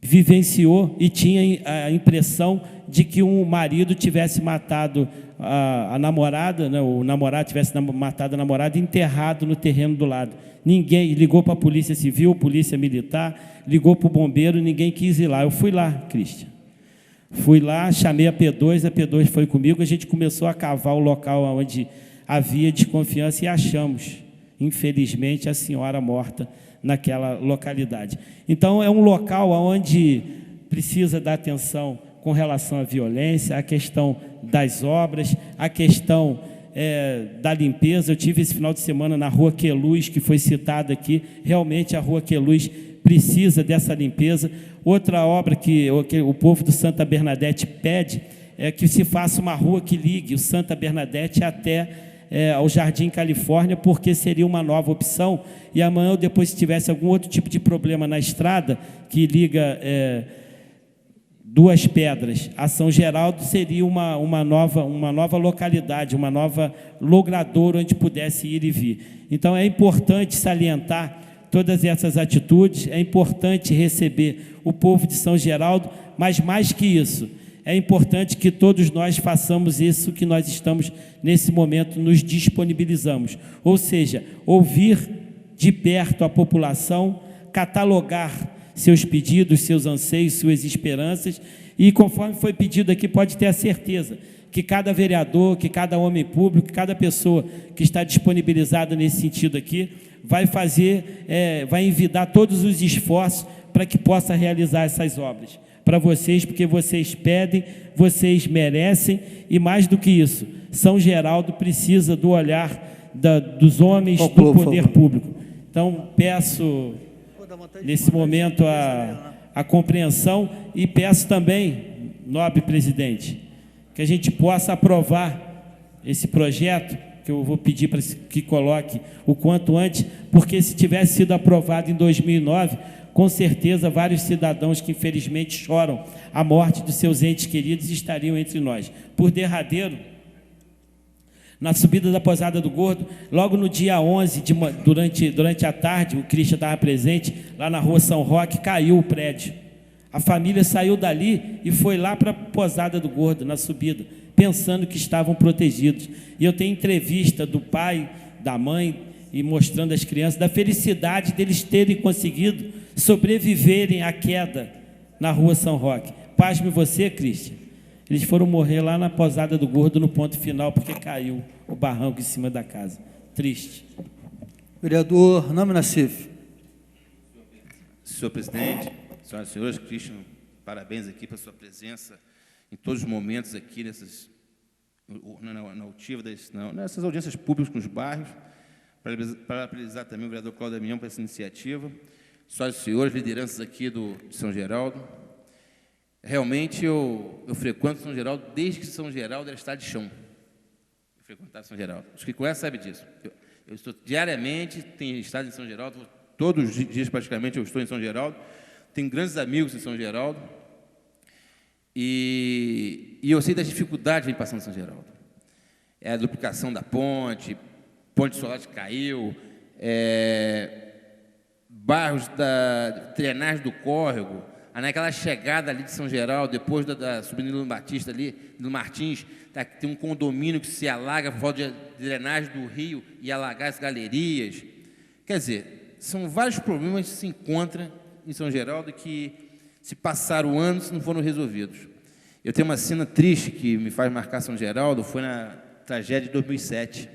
vivenciou e tinha a impressão de que um marido tivesse matado a namorada, né, o namorado tivesse matado a namorada e enterrado no terreno do lado. Ninguém ligou para a Polícia Civil, Polícia Militar, ligou para o bombeiro, ninguém quis ir lá. Eu fui lá, Cristian. Fui lá, chamei a P2 foi comigo, a gente começou a cavar o local onde havia desconfiança e achamos infelizmente, a senhora morta naquela localidade. Então, é um local onde precisa dar atenção com relação à violência, a questão das obras, a questão da limpeza. Eu tive esse final de semana na Rua Queluz, que foi citada aqui. Realmente, a Rua Queluz precisa dessa limpeza. Outra obra que o povo do Santa Bernadette pede é que se faça uma rua que ligue o Santa Bernadette até ao Jardim Califórnia, porque seria uma nova opção, e amanhã ou depois, se tivesse algum outro tipo de problema na estrada que liga Duas Pedras a São Geraldo, seria uma nova localidade, uma nova logradoura onde pudesse ir e vir. Então, é importante salientar todas essas atitudes, é importante receber o povo de São Geraldo, mas mais que isso, é importante que todos nós façamos isso que nós estamos, nesse momento, nos disponibilizamos. Ou seja, ouvir de perto a população, catalogar seus pedidos, seus anseios, suas esperanças, e conforme foi pedido aqui, pode ter a certeza que cada vereador, que cada homem público, que cada pessoa que está disponibilizada nesse sentido aqui, vai fazer, vai envidar todos os esforços para que possa realizar essas obras para vocês, porque vocês pedem, vocês merecem, e mais do que isso, São Geraldo precisa do olhar dos homens do poder público. Então, peço, nesse momento, a compreensão, e peço também, nobre presidente, que a gente possa aprovar esse projeto, que eu vou pedir para que coloque o quanto antes, porque se tivesse sido aprovado em 2009, com certeza vários cidadãos que infelizmente choram a morte dos seus entes queridos estariam entre nós. Por derradeiro, na subida da Posada do Gordo, logo no dia 11, durante a tarde, o Cristian estava presente, lá na Rua São Roque, caiu o prédio. A família saiu dali e foi lá para a Posada do Gordo, na subida, pensando que estavam protegidos. E eu tenho entrevista do pai, da mãe, e mostrando às crianças da felicidade deles terem conseguido sobreviverem à queda na Rua São Roque. Pasme você, Cristian. Eles foram morrer lá na Posada do Gordo, no ponto final, porque caiu o barranco em cima da casa. Triste.
Vereador Nami Nassif.
Senhor presidente, senhoras e senhores, Cristian, parabéns aqui pela sua presença em todos os momentos aqui nessas audiências públicas nos bairros. Parabenizar também o vereador Cláudio Damião por essa iniciativa. Senhoras e senhores, lideranças aqui de São Geraldo. Realmente, eu frequento São Geraldo desde que São Geraldo era estado de chão. Eu frequentava São Geraldo. Os que conhecem sabem disso. Eu estou diariamente, tenho estado em São Geraldo, todos os dias praticamente eu estou em São Geraldo. Tenho grandes amigos em São Geraldo. E eu sei das dificuldades de passar em São Geraldo. É a duplicação da ponte solar que caiu, bairros da drenagem do córrego, naquela chegada ali de São Geraldo, depois da subida do Batista ali, do Martins, tem um condomínio que se alaga por falta de drenagem do rio e alagar as galerias. Quer dizer, são vários problemas que se encontram em São Geraldo que se passaram anos e não foram resolvidos. Eu tenho uma cena triste que me faz marcar São Geraldo, foi na tragédia de 2007.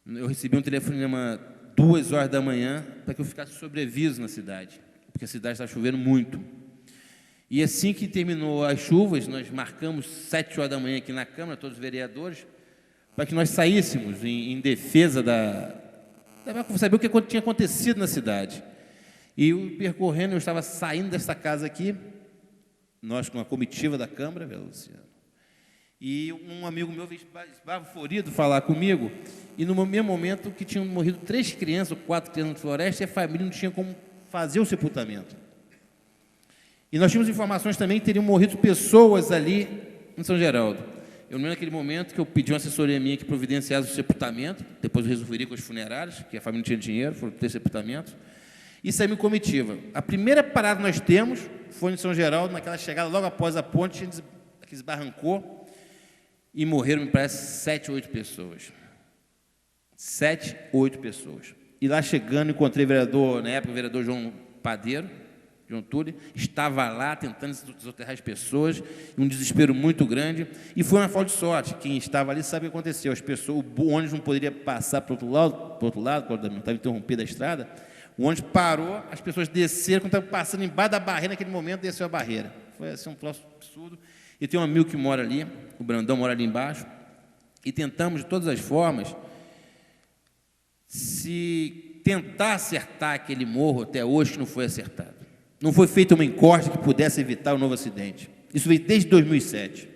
Eu recebi um telefonema 2 horas da manhã para que eu ficasse sobreaviso na cidade, porque a cidade estava chovendo muito. E assim que terminou as chuvas, nós marcamos 7 horas da manhã aqui na Câmara, todos os vereadores, para que nós saíssemos em defesa para saber o que tinha acontecido na cidade. E percorrendo, eu estava saindo dessa casa aqui, nós com a comitiva da Câmara, Luciano, e um amigo meu veio esbaforido falar comigo, e no mesmo momento que tinham morrido 3 crianças ou 4 crianças na floresta, e a família não tinha como fazer o sepultamento. E nós tínhamos informações também que teriam morrido pessoas ali em São Geraldo. Eu lembro naquele momento que eu pedi uma assessoria minha que providenciasse o sepultamento, depois eu resolveria com os funerários, que a família não tinha dinheiro, foram ter sepultamento, e saímos em comitiva. A primeira parada que nós temos foi em São Geraldo, naquela chegada logo após a ponte, que esbarrancou, e morreram, me parece, 7 ou 8 pessoas. 7 ou 8 pessoas. E lá chegando, encontrei o vereador, na época, o vereador João Padeiro, João Túlio, estava lá tentando desoterrar as pessoas, um desespero muito grande, e foi uma falta de sorte. Quem estava ali sabe o que aconteceu. As pessoas, o ônibus não poderia passar para o outro lado, quando estava interrompida a estrada, o ônibus parou, as pessoas desceram, quando estavam passando embaixo da barreira, naquele momento desceu a barreira. Foi assim, um troço absurdo. E tem um amigo que mora ali, o Brandão mora ali embaixo, e tentamos, de todas as formas, se tentar acertar aquele morro até hoje, que não foi acertado. Não foi feita uma encosta que pudesse evitar um novo acidente. Isso veio desde 2007.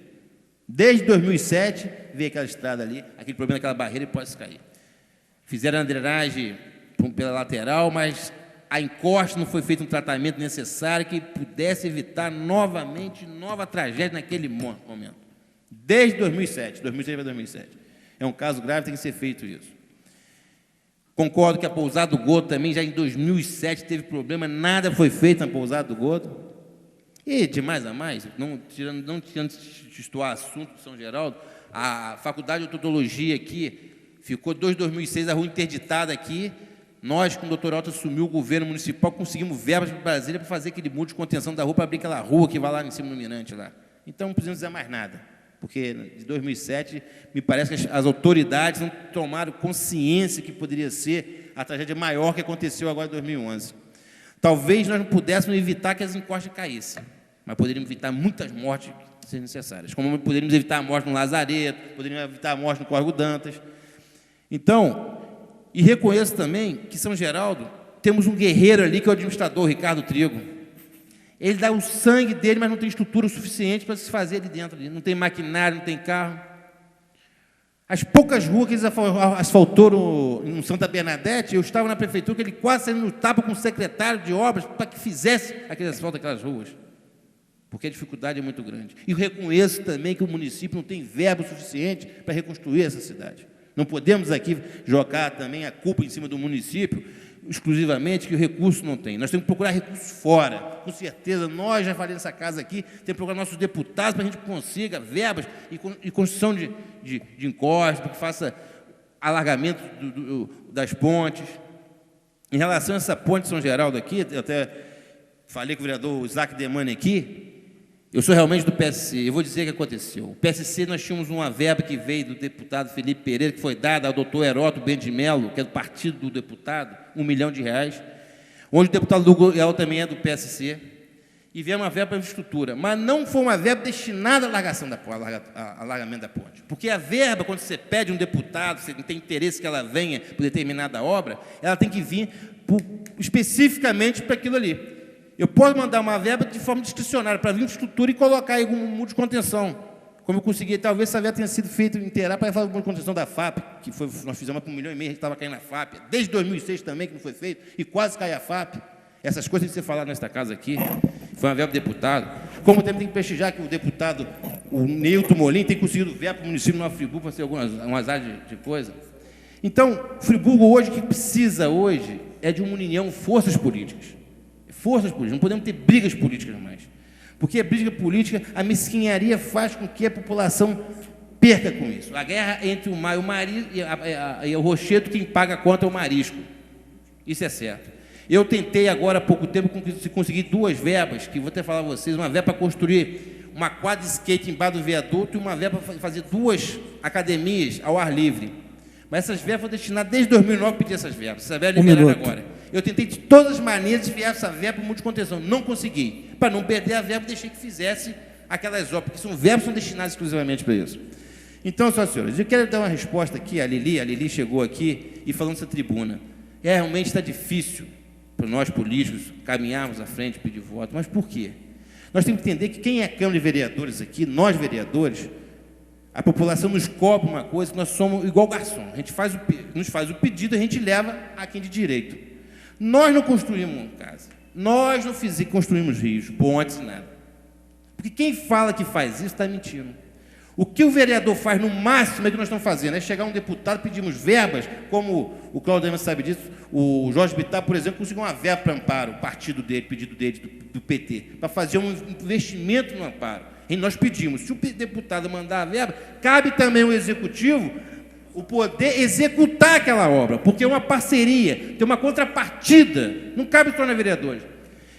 Desde 2007 veio aquela estrada ali, aquele problema daquela barreira e pode cair. Fizeram a drenagem pela lateral, mas a encosta não foi feito um tratamento necessário que pudesse evitar novamente nova tragédia naquele momento. Desde 2007, 2006 para 2007. É um caso grave, tem que ser feito isso. Concordo que a Pousada do Godo também, já em 2007, teve problema, nada foi feito na Pousada do Godo. E, de mais a mais, não tirando de estuar assunto de São Geraldo, a Faculdade de Odontologia aqui ficou desde 2006 a rua interditada aqui. Nós, com o doutor Otto, assumiu o governo municipal, conseguimos verbas para Brasília para fazer aquele muro de contenção da rua, para abrir aquela rua que vai lá em cima do Mirante. Lá. Então, não precisamos dizer mais nada, porque de 2007, me parece que as autoridades não tomaram consciência que poderia ser a tragédia maior que aconteceu agora em 2011. Talvez nós não pudéssemos evitar que as encostas caíssem, mas poderíamos evitar muitas mortes necessárias, como poderíamos evitar a morte no Lazareto, poderíamos evitar a morte no Córrego Dantas. Então, e reconheço também que São Geraldo, temos um guerreiro ali, que é o administrador, Ricardo Trigo. Ele dá o sangue dele, mas não tem estrutura suficiente para se fazer ali dentro. Não tem maquinário, não tem carro. As poucas ruas que eles asfaltaram no Santa Bernadette, eu estava na prefeitura, que ele quase saiu no tapa com o secretário de obras para que fizesse aquele asfalto daquelas ruas. Porque a dificuldade é muito grande. E eu reconheço também que o município não tem verba suficiente para reconstruir essa cidade. Não podemos aqui jogar também a culpa em cima do município, exclusivamente, que o recurso não tem. Nós temos que procurar recursos fora. Com certeza, nós já falamos nessa casa aqui, temos que procurar nossos deputados para a gente consiga verbas e construção de encostas, para que faça alargamento das pontes. Em relação a essa ponte de São Geraldo aqui, eu até falei com o vereador Isaac Demani aqui, eu sou realmente do PSC, eu vou dizer o que aconteceu. O PSC, nós tínhamos uma verba que veio do deputado Felipe Pereira, que foi dada ao doutor Heródoto Ben de Mello, que é do partido do deputado, R$1 milhão, onde o deputado Lugo Leal também é do PSC, e veio uma verba para infraestrutura, mas não foi uma verba destinada à alargamento da ponte. Porque a verba, quando você pede um deputado, você não tem interesse que ela venha por determinada obra, ela tem que vir especificamente para aquilo ali. Eu posso mandar uma verba de forma discricionária para vir estrutura e colocar aí um muro de contenção. Como eu consegui, talvez essa verba tenha sido feita inteira para fazer o muro de contenção da FAP, que foi, nós fizemos por R$1,5 milhão, a gente estava caindo na FAP. Desde 2006 também que não foi feito, e quase caiu a FAP. Essas coisas têm que ser faladas nesta casa aqui. Foi uma verba do deputado. Como também tem que prestigiar que o deputado, o Nilton Molin, tem conseguido verba para o município de Nova Friburgo para fazer algumas áreas de coisa. Então, Friburgo hoje, o que precisa hoje é de uma união, forças políticas. Forças políticas, não podemos ter brigas políticas mais. Porque a briga política, a mesquinharia faz com que a população perca com isso. A guerra entre o mar e o marisco, e o rochedo, quem paga a conta é o marisco. Isso é certo. Eu tentei agora há pouco tempo conseguir 2 verbas, que vou até falar a vocês, uma verba para construir uma quadra de skate embaixo do viaduto e uma verba para fazer 2 academias ao ar livre. Mas essas verbas foram destinadas desde 2009 para pedir essas verbas. Essa verba liberaram agora. Eu tentei de todas as maneiras desviar essa verba para o muro de contenção. Não consegui. Para não perder a verba, deixei que fizesse aquelas obras, porque são verbas que são destinadas exclusivamente para isso. Então, senhoras e senhores, eu quero dar uma resposta aqui à Lili. A Lili chegou aqui e falou nessa tribuna. Realmente está difícil para nós políticos caminharmos à frente e pedir voto. Mas por quê? Nós temos que entender que quem é a Câmara de Vereadores aqui, nós vereadores, a população nos cobra uma coisa, que nós somos igual garçom. A gente nos faz o pedido, a gente leva a quem de direito. Nós não construímos casa, nós não construímos rios, pontes, nada. Porque quem fala que faz isso está mentindo. O que o vereador faz, no máximo, é o que nós estamos fazendo, é chegar um deputado, pedimos verbas, como o Claudio sabe disso, o Jorge Bittar, por exemplo, conseguiu uma verba para Amparo, o partido dele, pedido dele, do PT, para fazer um investimento no Amparo. E nós pedimos, se o deputado mandar a verba, cabe também ao executivo o poder executar aquela obra, porque é uma parceria, tem uma contrapartida, não cabe só na vereadores.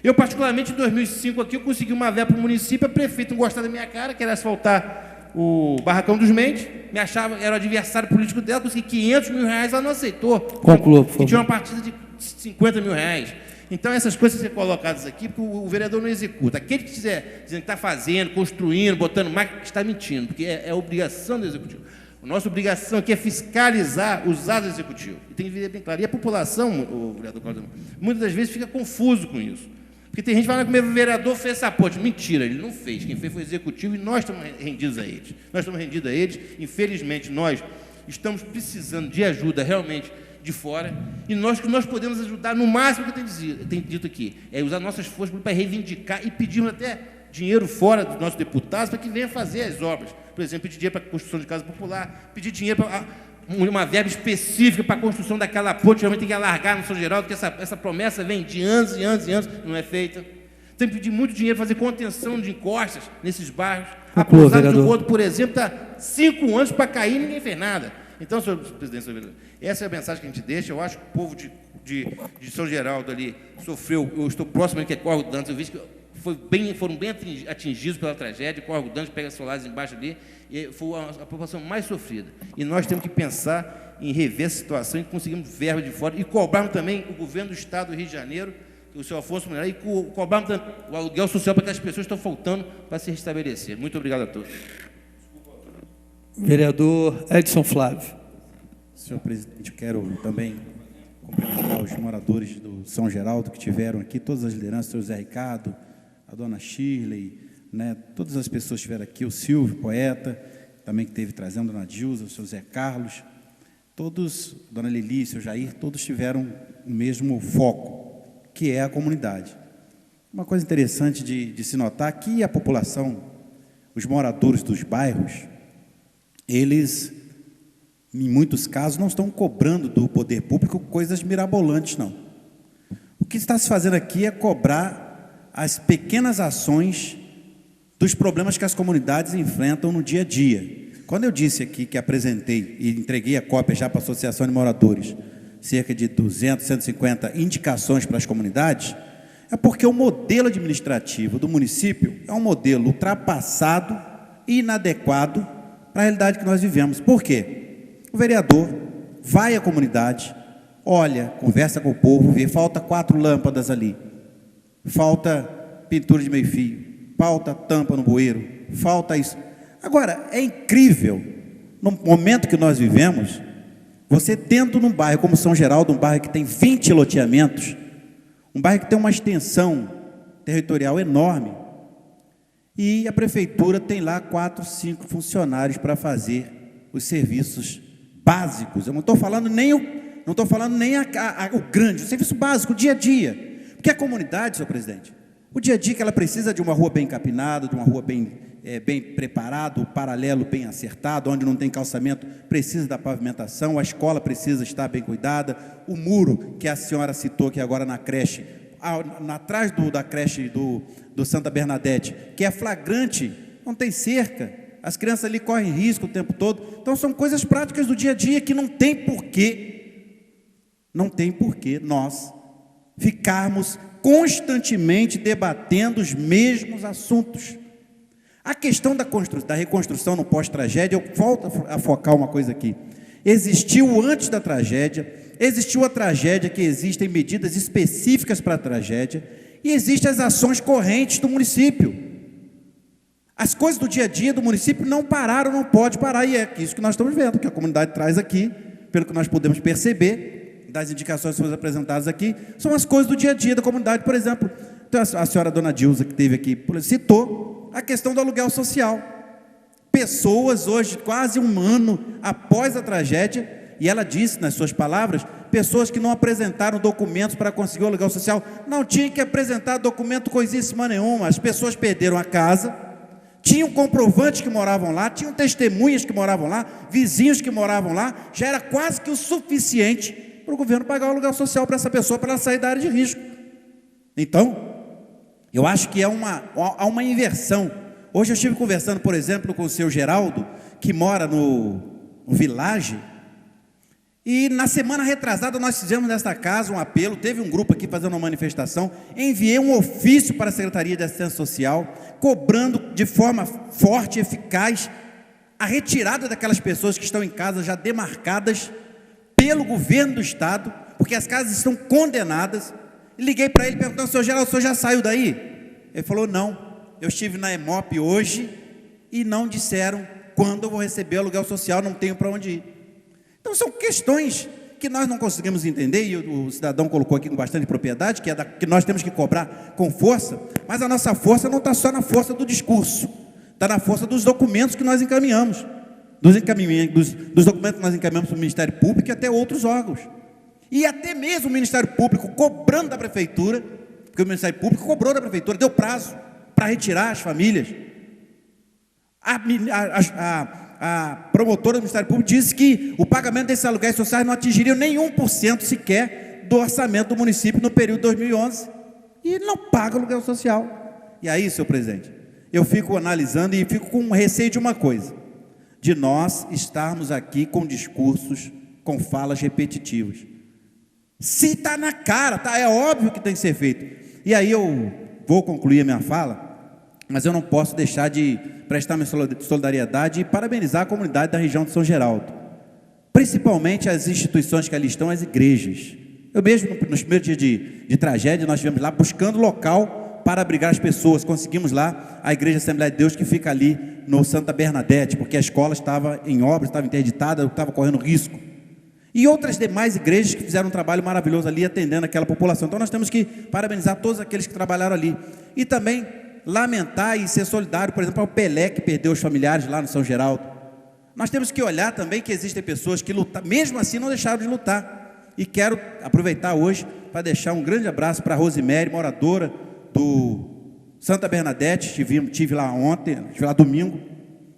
Eu, particularmente, em 2005, aqui, eu consegui uma verba para o município, a prefeita não gostava da minha cara, queria asfaltar o Barracão dos Mendes, me achava, era o adversário político dela, consegui 500 mil reais, ela não aceitou.
Conclua, por favor.
E tinha uma partida de 50 mil reais. Então, essas coisas que ser colocadas aqui, porque o vereador não executa. Aquele que quiser dizer que está fazendo, construindo, botando máquina, está mentindo, porque é obrigação do executivo. A nossa obrigação aqui é fiscalizar os atos do executivo. E tem que ver bem claro. E a população, o vereador Cláudio, muitas das vezes fica confuso com isso. Porque tem gente falando que o vereador fez essa ponte. Mentira, ele não fez. Quem fez foi o executivo e nós estamos rendidos a eles. Nós estamos rendidos a eles. Infelizmente, nós estamos precisando de ajuda realmente de fora. E nós que nós podemos ajudar no máximo que eu tenho dito aqui. É usar nossas forças para reivindicar e pedirmos até dinheiro fora dos nossos deputados para que venham fazer as obras. Por exemplo, pedir dinheiro para a construção de casa popular, pedir dinheiro para uma verba específica para a construção daquela ponte, realmente tem que alargar no São Geraldo, porque essa promessa vem de anos e anos e anos, não é feita. Tem que pedir muito dinheiro para fazer contenção de encostas nesses bairros. A pousada de Gordo, por exemplo, está 5 anos para cair e ninguém fez nada. Então, senhor presidente, essa é a mensagem que a gente deixa. Eu acho que o povo de São Geraldo ali sofreu, eu estou próximo ali, que é Córrego Dantas, eu vi que foram bem atingidos pela tragédia, Córrego Dantas, Pega Solares embaixo ali, e foi a população mais sofrida. E nós temos que pensar em rever essa situação e conseguirmos verba de fora e cobrarmos também o governo do Estado do Rio de Janeiro, o senhor Afonso Mulher, e cobrarmos também o aluguel social para que as pessoas estão faltando para se restabelecer. Muito obrigado a todos.
Vereador Edson Flávio.
Senhor presidente, eu quero também cumprimentar os moradores do São Geraldo que tiveram aqui, todas as lideranças, o senhor Zé Ricardo, a dona Shirley, né, todas as pessoas que estiveram aqui, o Silvio, poeta, também que esteve trazendo a dona Dilza, o senhor Zé Carlos, todos, dona Lili, o senhor Jair, todos tiveram o mesmo foco, que é a comunidade. Uma coisa interessante de se notar, que a população, os moradores dos bairros, eles, em muitos casos, não estão cobrando do poder público coisas mirabolantes, não. O que está se fazendo aqui é cobrar as pequenas ações dos problemas que as comunidades enfrentam no dia a dia. Quando eu disse aqui que apresentei e entreguei a cópia já para a Associação de Moradores, cerca de 200, 150 indicações para as comunidades, é porque o modelo administrativo do município é um modelo ultrapassado e inadequado para a realidade que nós vivemos. Por quê? O vereador vai à comunidade, olha, conversa com o povo, vê, falta 4 lâmpadas ali, falta pintura de meio fio, falta tampa no bueiro, falta isso. Agora, é incrível, no momento que nós vivemos, você tendo num bairro como São Geraldo, um bairro que tem 20 loteamentos, um bairro que tem uma extensão territorial enorme, e a prefeitura tem lá 4, 5 funcionários para fazer os serviços básicos. Eu não estou falando nem o grande, o serviço básico, o dia a dia. Porque a comunidade, senhor presidente, o dia a dia que ela precisa de uma rua bem capinada, de uma rua bem preparada, o paralelo bem acertado, onde não tem calçamento, precisa da pavimentação, a escola precisa estar bem cuidada, o muro que a senhora citou aqui agora na creche, atrás da creche do Santa Bernadette, que é flagrante, não tem cerca, as crianças ali correm risco o tempo todo. Então são coisas práticas do dia a dia que não tem porquê nós ficarmos constantemente debatendo os mesmos assuntos. A questão da reconstrução no pós-tragédia, eu volto a focar uma coisa aqui. Existiu antes da tragédia, existiu a tragédia, que existem medidas específicas para a tragédia, e existem as ações correntes do município. As coisas do dia a dia do município não pararam, não pode parar, e é isso que nós estamos vendo, que a comunidade traz aqui, pelo que nós podemos perceber, das indicações que foram apresentadas aqui, são as coisas do dia a dia da comunidade. Por exemplo, a senhora dona Dilza, que esteve aqui, citou a questão do aluguel social. Pessoas hoje, quase um ano após a tragédia, e ela disse nas suas palavras, pessoas que não apresentaram documentos para conseguir o aluguel social, não tinham que apresentar documento coisíssima nenhuma, as pessoas perderam a casa, tinham comprovantes que moravam lá, tinham testemunhas que moravam lá, vizinhos que moravam lá, já era quase que o suficiente para o governo pagar o aluguel social para essa pessoa, para ela sair da área de risco. Então, eu acho que há uma inversão. Hoje eu estive conversando, por exemplo, com o seu Geraldo, que mora no Village, E na semana retrasada nós fizemos nesta casa um apelo, teve um grupo aqui fazendo uma manifestação, enviei um ofício para a Secretaria de Assistência Social, cobrando de forma forte e eficaz a retirada daquelas pessoas que estão em casa já demarcadas pelo governo do Estado, porque as casas estão condenadas. Liguei para ele perguntando: senhor Geraldo, o senhor já saiu daí? Ele falou: não, eu estive na EMOP hoje e não disseram quando eu vou receber o aluguel social, não tenho para onde ir. Então são questões que nós não conseguimos entender, e o cidadão colocou aqui com bastante propriedade, que nós temos que cobrar com força, mas a nossa força não está só na força do discurso, está na força dos documentos que nós encaminhamos, dos documentos que nós encaminhamos para o Ministério Público e até outros órgãos. E até mesmo o Ministério Público cobrando da Prefeitura, porque o Ministério Público cobrou da Prefeitura, deu prazo para retirar as famílias. A promotora do Ministério Público disse que o pagamento desses aluguéis sociais não atingiria nem 1% sequer do orçamento do município no período de 2011. E ele não paga aluguel social. E aí, senhor presidente, eu fico analisando e fico com receio de uma coisa: de nós estarmos aqui com discursos, com falas repetitivas. Se está na cara, é óbvio que tem que ser feito. E aí eu vou concluir a minha fala, mas eu não posso deixar de prestar minha solidariedade e parabenizar a comunidade da região de São Geraldo, principalmente as instituições que ali estão, as igrejas. Eu mesmo, nos primeiros dias de tragédia, nós estivemos lá buscando local para abrigar as pessoas. Conseguimos lá a Igreja Assembleia de Deus, que fica ali no Santa Bernadette, porque a escola estava em obras, estava interditada, estava correndo risco. E outras demais igrejas que fizeram um trabalho maravilhoso ali, atendendo aquela população. Então nós temos que parabenizar todos aqueles que trabalharam ali. E também lamentar e ser solidário, por exemplo, ao Pelé, que perdeu os familiares lá no São Geraldo. Nós temos que olhar também que existem pessoas que lutam, mesmo assim não deixaram de lutar. E quero aproveitar hoje para deixar um grande abraço para a Rosemary, moradora do Santa Bernadette. Estive lá ontem, estive lá domingo.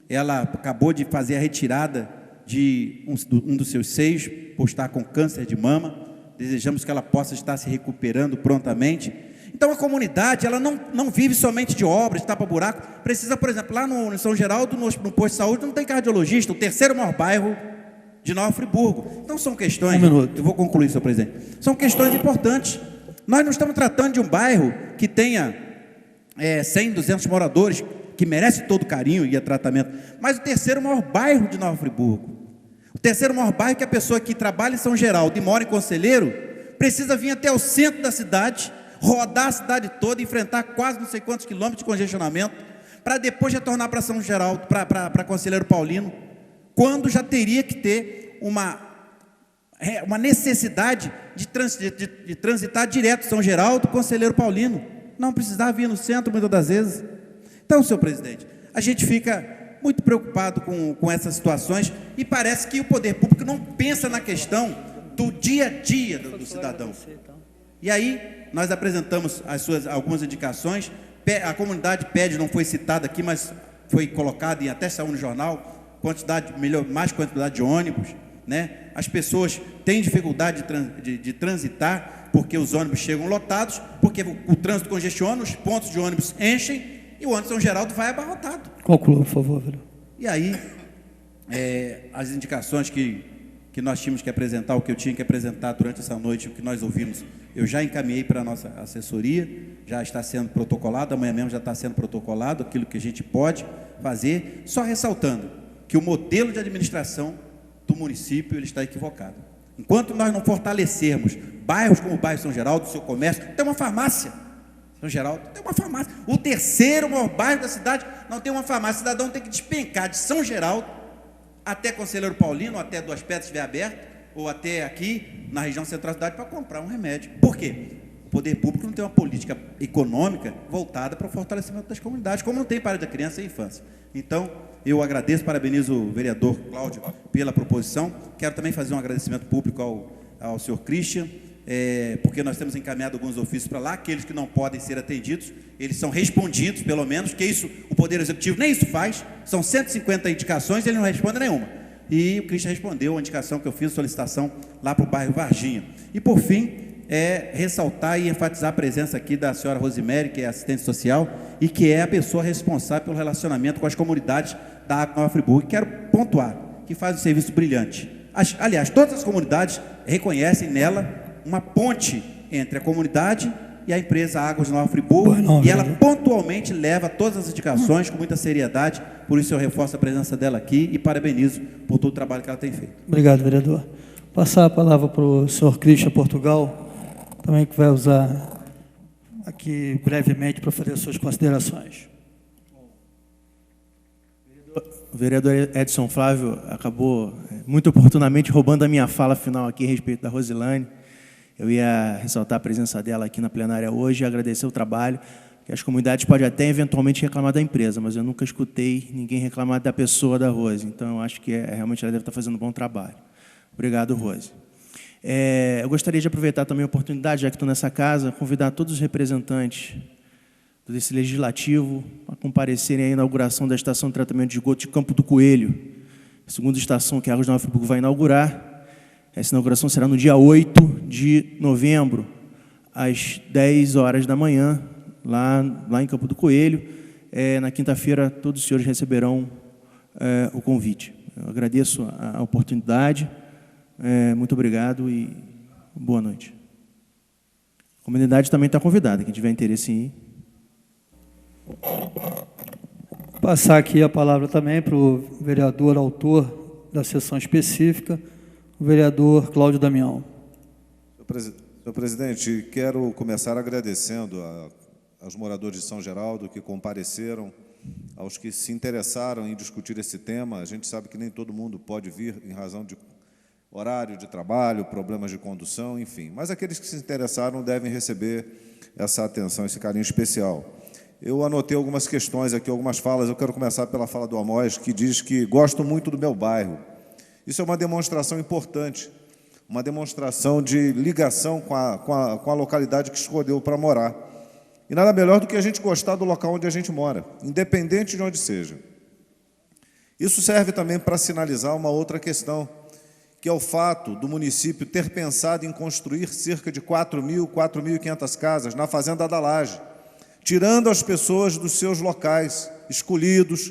Ela acabou de fazer a retirada de um dos seus seios, por estar com câncer de mama. Desejamos que ela possa estar se recuperando prontamente. Então a comunidade, ela não vive somente de obras, de tapa-buraco. Precisa, por exemplo, lá no São Geraldo, no posto de saúde, não tem cardiologista, o terceiro maior bairro de Nova Friburgo. Então são questões, eu vou concluir, senhor presidente, são questões importantes. Nós não estamos tratando de um bairro que tenha 100, 200 moradores, que merece todo o carinho e tratamento, mas o terceiro maior bairro de Nova Friburgo. O terceiro maior bairro, que a pessoa que trabalha em São Geraldo e mora em Conselheiro, precisa vir até o centro da cidade, rodar a cidade toda, enfrentar quase não sei quantos quilômetros de congestionamento, para depois retornar para São Geraldo, para Conselheiro Paulino, quando já teria que ter uma necessidade de transitar direto São Geraldo, Conselheiro Paulino, não precisar vir no centro muitas das vezes. Então, senhor presidente, a gente fica muito preocupado com essas situações e parece que o poder público não pensa na questão do dia a dia do cidadão. E aí, nós apresentamos algumas indicações, a comunidade pede, não foi citada aqui, mas foi colocado e até saiu no jornal, mais quantidade de ônibus, né? As pessoas têm dificuldade de transitar, porque os ônibus chegam lotados, porque o trânsito congestiona, os pontos de ônibus enchem, e o ônibus São Geraldo vai abarrotado.
Conclua, por favor, vereador.
E aí, as indicações que nós tínhamos que apresentar, o que eu tinha que apresentar durante essa noite, o que nós ouvimos, eu já encaminhei para a nossa assessoria, já está sendo protocolado, amanhã mesmo já está sendo protocolado aquilo que a gente pode fazer, só ressaltando que o modelo de administração do município ele está equivocado. Enquanto nós não fortalecermos bairros como o bairro São Geraldo, o seu comércio, tem uma farmácia, São Geraldo tem uma farmácia, o terceiro maior bairro da cidade não tem uma farmácia, o cidadão tem que despencar de São Geraldo até Conselheiro Paulino, até Duas Pedras estiver aberto, ou até aqui na região central da cidade para comprar um remédio. Por quê? O poder público não tem uma política econômica voltada para o fortalecimento das comunidades, como não tem para a área da criança e infância. Então, eu agradeço, parabenizo o vereador Cláudio pela proposição. Quero também fazer um agradecimento público ao senhor Christian, porque nós temos encaminhado alguns ofícios para lá, aqueles que não podem ser atendidos, eles são respondidos, pelo menos, que isso, o Poder Executivo nem isso faz, são 150 indicações, ele não responde nenhuma. E o Christian respondeu a indicação que eu fiz, solicitação lá para o bairro Varginha. E, por fim, ressaltar e enfatizar a presença aqui da senhora Rosemary, que é assistente social, e que é a pessoa responsável pelo relacionamento com as comunidades da Água Nova Friburgo. E quero pontuar que faz um serviço brilhante. Aliás, todas as comunidades reconhecem nela uma ponte entre a comunidade e a empresa Águas de Nova Friburgo, e ela pontualmente leva todas as indicações com muita seriedade, por isso eu reforço a presença dela aqui e parabenizo por todo o trabalho que ela tem feito.
Obrigado, vereador. Passar a palavra para o senhor Christian Portugal, também que vai usar aqui brevemente para fazer as suas considerações.
O vereador Edson Flávio acabou muito oportunamente roubando a minha fala final aqui a respeito da Rosilane. Eu ia ressaltar a presença dela aqui na plenária hoje e agradecer o trabalho, que as comunidades podem até eventualmente reclamar da empresa, mas eu nunca escutei ninguém reclamar da pessoa da Rose. Então, eu acho que realmente ela deve estar fazendo um bom trabalho. Obrigado, Rose. Eu gostaria de aproveitar também a oportunidade, já que estou nessa casa, convidar todos os representantes desse legislativo a comparecerem à inauguração da estação de tratamento de esgoto de Campo do Coelho, a segunda estação que a Águas de Nova Friburgo vai inaugurar. Essa inauguração será no dia 8 de novembro, às 10 horas da manhã, lá em Campo do Coelho. Na quinta-feira, todos os senhores receberão o convite. Eu agradeço a oportunidade. Muito obrigado e boa noite. A comunidade também está convidada, quem tiver interesse em ir.
Passar aqui a palavra também para o vereador autor da sessão específica, o vereador Cláudio Damião.
Senhor presidente, quero começar agradecendo aos moradores de São Geraldo que compareceram, aos que se interessaram em discutir esse tema. A gente sabe que nem todo mundo pode vir em razão de horário de trabalho, problemas de condução, enfim. Mas aqueles que se interessaram devem receber essa atenção, esse carinho especial. Eu anotei algumas questões aqui, algumas falas. Eu quero começar pela fala do Amós, que diz que gosto muito do meu bairro. Isso é uma demonstração importante, uma demonstração de ligação com a localidade que escolheu para morar. E nada melhor do que a gente gostar do local onde a gente mora, independente de onde seja. Isso serve também para sinalizar uma outra questão, que é o fato do município ter pensado em construir cerca de 4.500 casas na Fazenda da Laje, tirando as pessoas dos seus locais escolhidos,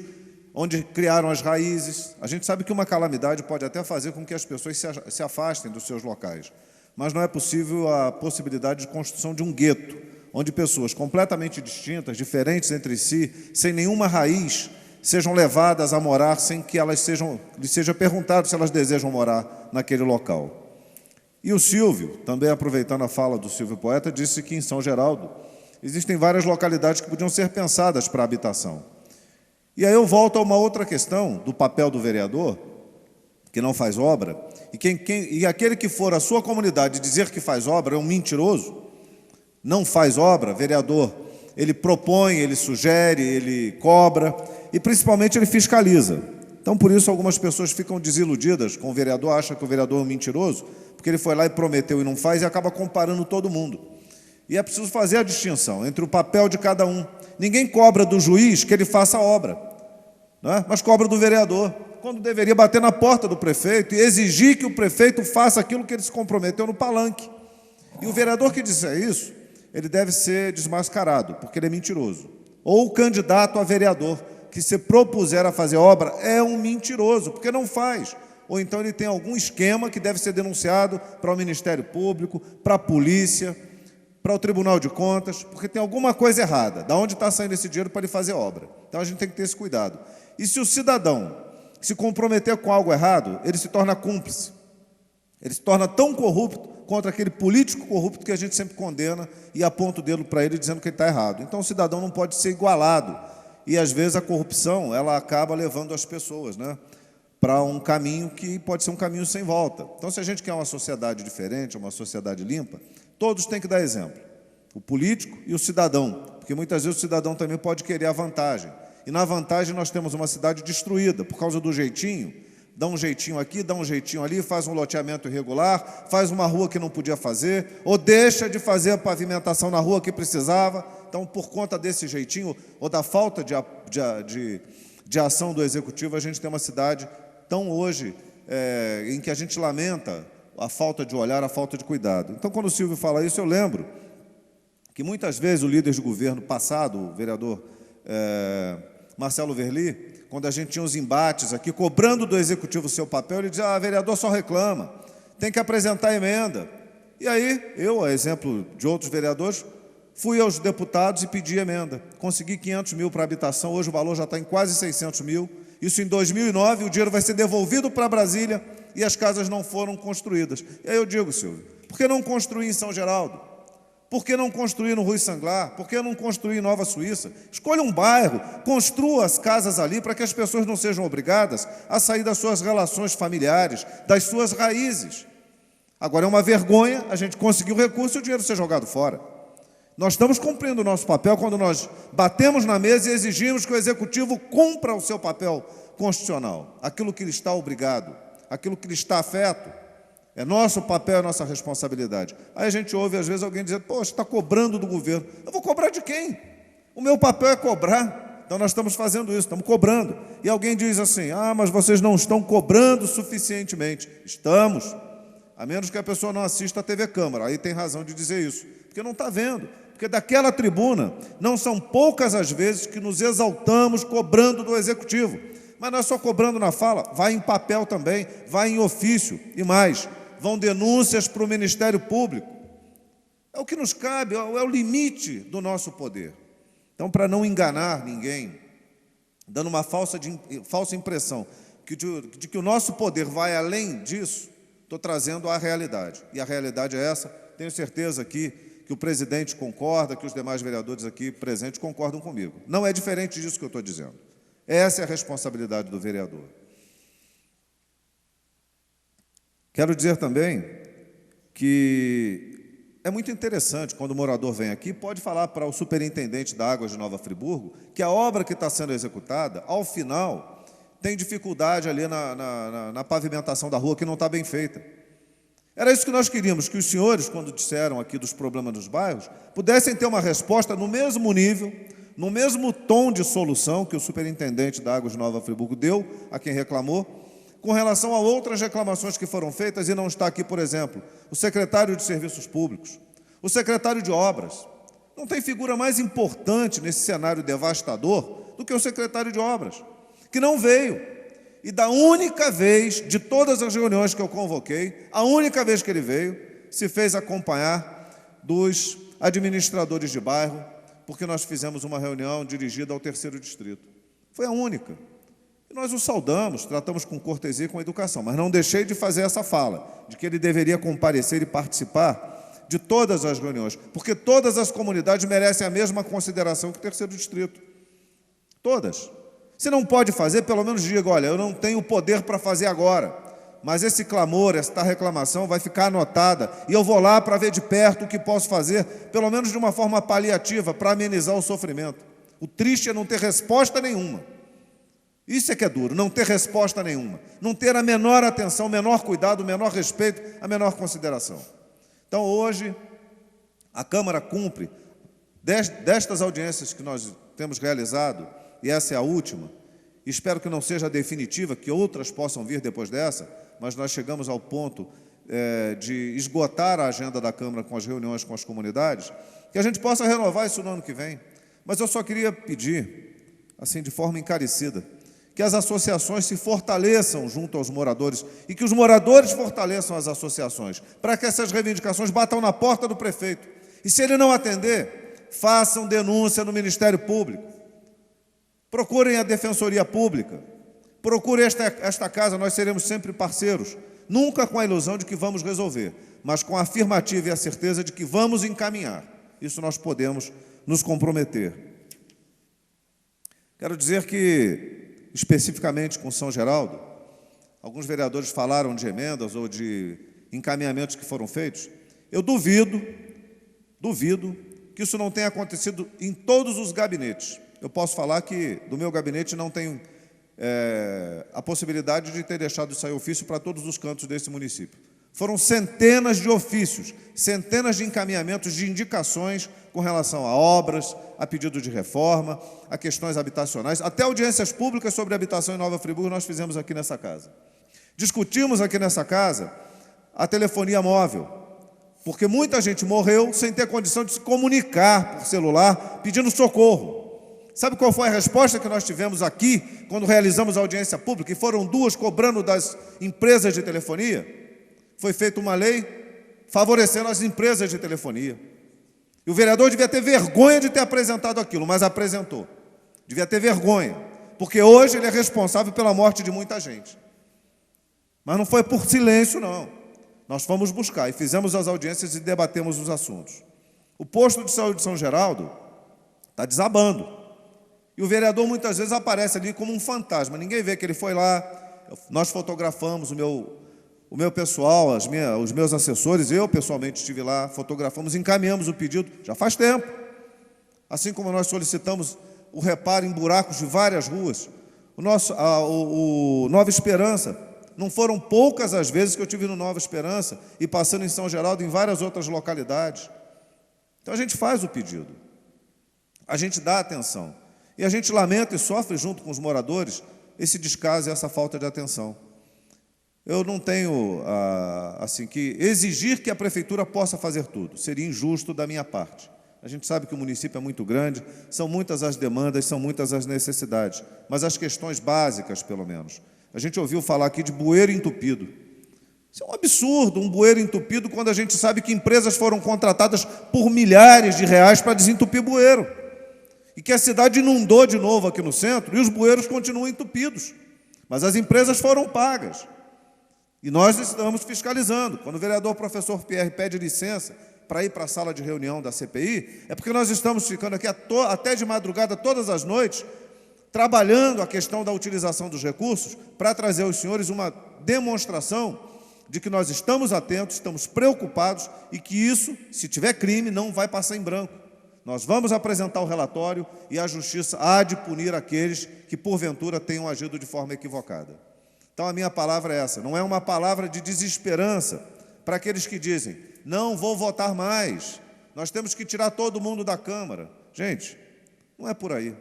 onde criaram as raízes. A gente sabe que uma calamidade pode até fazer com que as pessoas se afastem dos seus locais, mas não é possível a possibilidade de construção de um gueto, onde pessoas completamente distintas, diferentes entre si, sem nenhuma raiz, sejam levadas a morar sem que lhes seja perguntado se elas desejam morar naquele local. E o Silvio, também aproveitando a fala do Silvio Poeta, disse que em São Geraldo existem várias localidades que podiam ser pensadas para habitação. E aí eu volto a uma outra questão do papel do vereador, que não faz obra, e aquele que for à sua comunidade dizer que faz obra é um mentiroso, não faz obra, vereador, ele propõe, ele sugere, ele cobra, e principalmente ele fiscaliza. Então, por isso, algumas pessoas ficam desiludidas com o vereador, acham que o vereador é um mentiroso, porque ele foi lá e prometeu e não faz, e acaba comparando todo mundo. E é preciso fazer a distinção entre o papel de cada um. Ninguém cobra do juiz que ele faça a obra, né? Mas cobra do vereador, quando deveria bater na porta do prefeito e exigir que o prefeito faça aquilo que ele se comprometeu no palanque. E o vereador que disser isso, ele deve ser desmascarado, porque ele é mentiroso. Ou o candidato a vereador que se propuser a fazer obra é um mentiroso, porque não faz. Ou então ele tem algum esquema que deve ser denunciado para o Ministério Público, para a polícia, para o Tribunal de Contas, porque tem alguma coisa errada. Da onde está saindo esse dinheiro para ele fazer obra? Então a gente tem que ter esse cuidado. E se o cidadão se comprometer com algo errado, ele se torna cúmplice. Ele se torna tão corrupto contra aquele político corrupto que a gente sempre condena e aponta o dedo para ele dizendo que ele está errado. Então o cidadão não pode ser igualado. E às vezes a corrupção ela acaba levando as pessoas, né, para um caminho que pode ser um caminho sem volta. Então se a gente quer uma sociedade diferente, uma sociedade limpa, todos têm que dar exemplo. O político e o cidadão. Porque muitas vezes o cidadão também pode querer a vantagem. E na vantagem nós temos uma cidade destruída por causa do jeitinho. Dá um jeitinho aqui, dá um jeitinho ali, faz um loteamento irregular, faz uma rua que não podia fazer, ou deixa de fazer a pavimentação na rua que precisava. Então, por conta desse jeitinho, ou da falta de ação do Executivo, a gente tem uma cidade tão hoje em que a gente lamenta a falta de olhar, a falta de cuidado. Então, quando o Silvio fala isso, eu lembro que muitas vezes o líder de governo passado, o vereador Marcelo Verli, quando a gente tinha os embates aqui, cobrando do Executivo o seu papel, ele dizia, vereador só reclama, tem que apresentar emenda. E aí, eu, a exemplo de outros vereadores, fui aos deputados e pedi emenda. Consegui 500 mil para habitação, hoje o valor já está em quase 600 mil. Isso em 2009, o dinheiro vai ser devolvido para Brasília e as casas não foram construídas. E aí eu digo, Silvio, por que não construir em São Geraldo? Por que não construir no Rui Sanglar? Por que não construir em Nova Suíça? Escolha um bairro, construa as casas ali para que as pessoas não sejam obrigadas a sair das suas relações familiares, das suas raízes. Agora, é uma vergonha a gente conseguir o recurso e o dinheiro ser jogado fora. Nós estamos cumprindo o nosso papel quando nós batemos na mesa e exigimos que o Executivo cumpra o seu papel constitucional, aquilo que ele está obrigado, aquilo que lhe está afeto. É nosso papel, é nossa responsabilidade. Aí a gente ouve, às vezes, alguém dizendo, você está cobrando do governo. Eu vou cobrar de quem? O meu papel é cobrar. Então, nós estamos fazendo isso, estamos cobrando. E alguém diz assim, mas vocês não estão cobrando suficientemente. Estamos. A menos que a pessoa não assista a TV Câmara. Aí tem razão de dizer isso. Porque não está vendo. Porque daquela tribuna, não são poucas as vezes que nos exaltamos cobrando do Executivo. Mas não é só cobrando na fala, vai em papel também, vai em ofício e mais. Vão denúncias para o Ministério Público. É o que nos cabe, é o limite do nosso poder. Então, para não enganar ninguém, dando uma falsa impressão de que o nosso poder vai além disso, estou trazendo a realidade. E a realidade é essa. Tenho certeza aqui que o presidente concorda, que os demais vereadores aqui presentes concordam comigo. Não é diferente disso que eu estou dizendo. Essa é a responsabilidade do vereador. Quero dizer também que é muito interessante, quando o morador vem aqui, pode falar para o superintendente da Águas de Nova Friburgo que a obra que está sendo executada, ao final, tem dificuldade ali na pavimentação da rua, que não está bem feita. Era isso que nós queríamos, que os senhores, quando disseram aqui dos problemas dos bairros, pudessem ter uma resposta no mesmo nível, no mesmo tom de solução que o superintendente da Águas de Nova Friburgo deu a quem reclamou, com relação a outras reclamações que foram feitas, e não está aqui, por exemplo, o secretário de Serviços Públicos, o secretário de Obras. Não tem figura mais importante nesse cenário devastador do que o secretário de Obras, que não veio. E da única vez, de todas as reuniões que eu convoquei, a única vez que ele veio, se fez acompanhar dos administradores de bairro, porque nós fizemos uma reunião dirigida ao 3º Distrito. Foi a única. E nós o saudamos, tratamos com cortesia e com educação, mas não deixei de fazer essa fala, de que ele deveria comparecer e participar de todas as reuniões, porque todas as comunidades merecem a mesma consideração que o 3º Distrito. Todas. Se não pode fazer, pelo menos diga, olha, eu não tenho poder para fazer agora, mas esse clamor, esta reclamação vai ficar anotada e eu vou lá para ver de perto o que posso fazer, pelo menos de uma forma paliativa, para amenizar o sofrimento. O triste é não ter resposta nenhuma. Isso é que é duro, não ter resposta nenhuma, não ter a menor atenção, o menor cuidado, o menor respeito, a menor consideração. Então, hoje, a Câmara cumpre, destas audiências que nós temos realizado, e essa é a última, espero que não seja a definitiva, que outras possam vir depois dessa, mas nós chegamos ao ponto de esgotar a agenda da Câmara com as reuniões com as comunidades, que a gente possa renovar isso no ano que vem. Mas eu só queria pedir, assim, de forma encarecida, que as associações se fortaleçam junto aos moradores e que os moradores fortaleçam as associações, para que essas reivindicações batam na porta do prefeito. E se ele não atender, façam denúncia no Ministério Público. Procurem a Defensoria Pública. Procurem esta casa, nós seremos sempre parceiros, nunca com a ilusão de que vamos resolver, mas com a afirmativa e a certeza de que vamos encaminhar. Isso nós podemos nos comprometer. Quero dizer que, especificamente com São Geraldo, alguns vereadores falaram de emendas ou de encaminhamentos que foram feitos. Eu duvido que isso não tenha acontecido em todos os gabinetes. Eu posso falar que do meu gabinete não tenho a possibilidade de ter deixado sair ofício para todos os cantos desse município. Foram centenas de ofícios, centenas de encaminhamentos, de indicações com relação a obras, a pedido de reforma, a questões habitacionais, até audiências públicas sobre habitação em Nova Friburgo nós fizemos aqui nessa casa. Discutimos aqui nessa casa a telefonia móvel, porque muita gente morreu sem ter condição de se comunicar por celular pedindo socorro. Sabe qual foi a resposta que nós tivemos aqui, quando realizamos a audiência pública, e foram 2 cobrando das empresas de telefonia? Foi feita uma lei favorecendo as empresas de telefonia. E o vereador devia ter vergonha de ter apresentado aquilo, mas apresentou. Devia ter vergonha, porque hoje ele é responsável pela morte de muita gente. Mas não foi por silêncio, não. Nós fomos buscar e fizemos as audiências e debatemos os assuntos. O posto de saúde de São Geraldo está desabando. E o vereador muitas vezes aparece ali como um fantasma. Ninguém vê que ele foi lá, nós fotografamos, o meu pessoal, os meus assessores, eu pessoalmente estive lá, fotografamos, encaminhamos o pedido, já faz tempo. Assim como nós solicitamos o reparo em buracos de várias ruas. O Nova Esperança, não foram poucas as vezes que eu estive no Nova Esperança e passando em São Geraldo, em várias outras localidades. Então a gente faz o pedido, a gente dá atenção. E a gente lamenta e sofre junto com os moradores esse descaso e essa falta de atenção. Eu não tenho assim que exigir que a prefeitura possa fazer tudo. Seria injusto da minha parte. A gente sabe que o município é muito grande, são muitas as demandas, são muitas as necessidades, mas as questões básicas, pelo menos. A gente ouviu falar aqui de bueiro entupido. Isso é um absurdo, um bueiro entupido, quando a gente sabe que empresas foram contratadas por milhares de reais para desentupir bueiro. E que a cidade inundou de novo aqui no centro e os bueiros continuam entupidos. Mas as empresas foram pagas. E nós estamos fiscalizando. Quando o vereador professor Pierre pede licença para ir para a sala de reunião da CPI, é porque nós estamos ficando aqui até de madrugada, todas as noites, trabalhando a questão da utilização dos recursos para trazer aos senhores uma demonstração de que nós estamos atentos, estamos preocupados e que isso, se tiver crime, não vai passar em branco. Nós vamos apresentar o relatório e a Justiça há de punir aqueles que, porventura, tenham agido de forma equivocada. Então, a minha palavra é essa. Não é uma palavra de desesperança para aqueles que dizem, não vou votar mais, nós temos que tirar todo mundo da Câmara. Gente, não é por aí.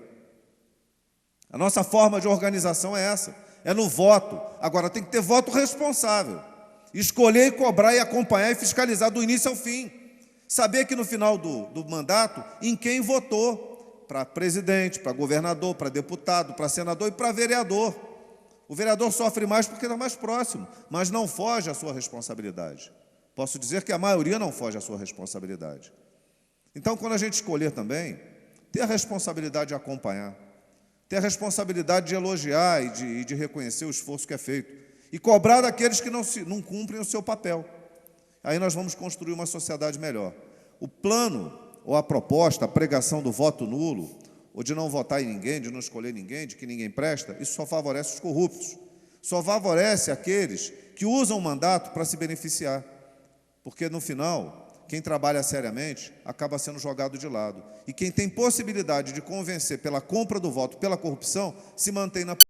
A nossa forma de organização é essa, é no voto. Agora, tem que ter voto responsável. Escolher, e cobrar, e acompanhar e fiscalizar do início ao fim. Saber que no final do mandato, em quem votou, para presidente, para governador, para deputado, para senador e para vereador. O vereador sofre mais porque está mais próximo, mas não foge à sua responsabilidade. Posso dizer que a maioria não foge à sua responsabilidade. Então, quando a gente escolher também, ter a responsabilidade de acompanhar, ter a responsabilidade de elogiar e de reconhecer o esforço que é feito, e cobrar daqueles que não cumprem o seu papel. Aí nós vamos construir uma sociedade melhor. O plano, ou a proposta, a pregação do voto nulo, ou de não votar em ninguém, de não escolher ninguém, de que ninguém presta, isso só favorece os corruptos. Só favorece aqueles que usam o mandato para se beneficiar. Porque, no final, quem trabalha seriamente acaba sendo jogado de lado. E quem tem possibilidade de convencer pela compra do voto, pela corrupção, se mantém na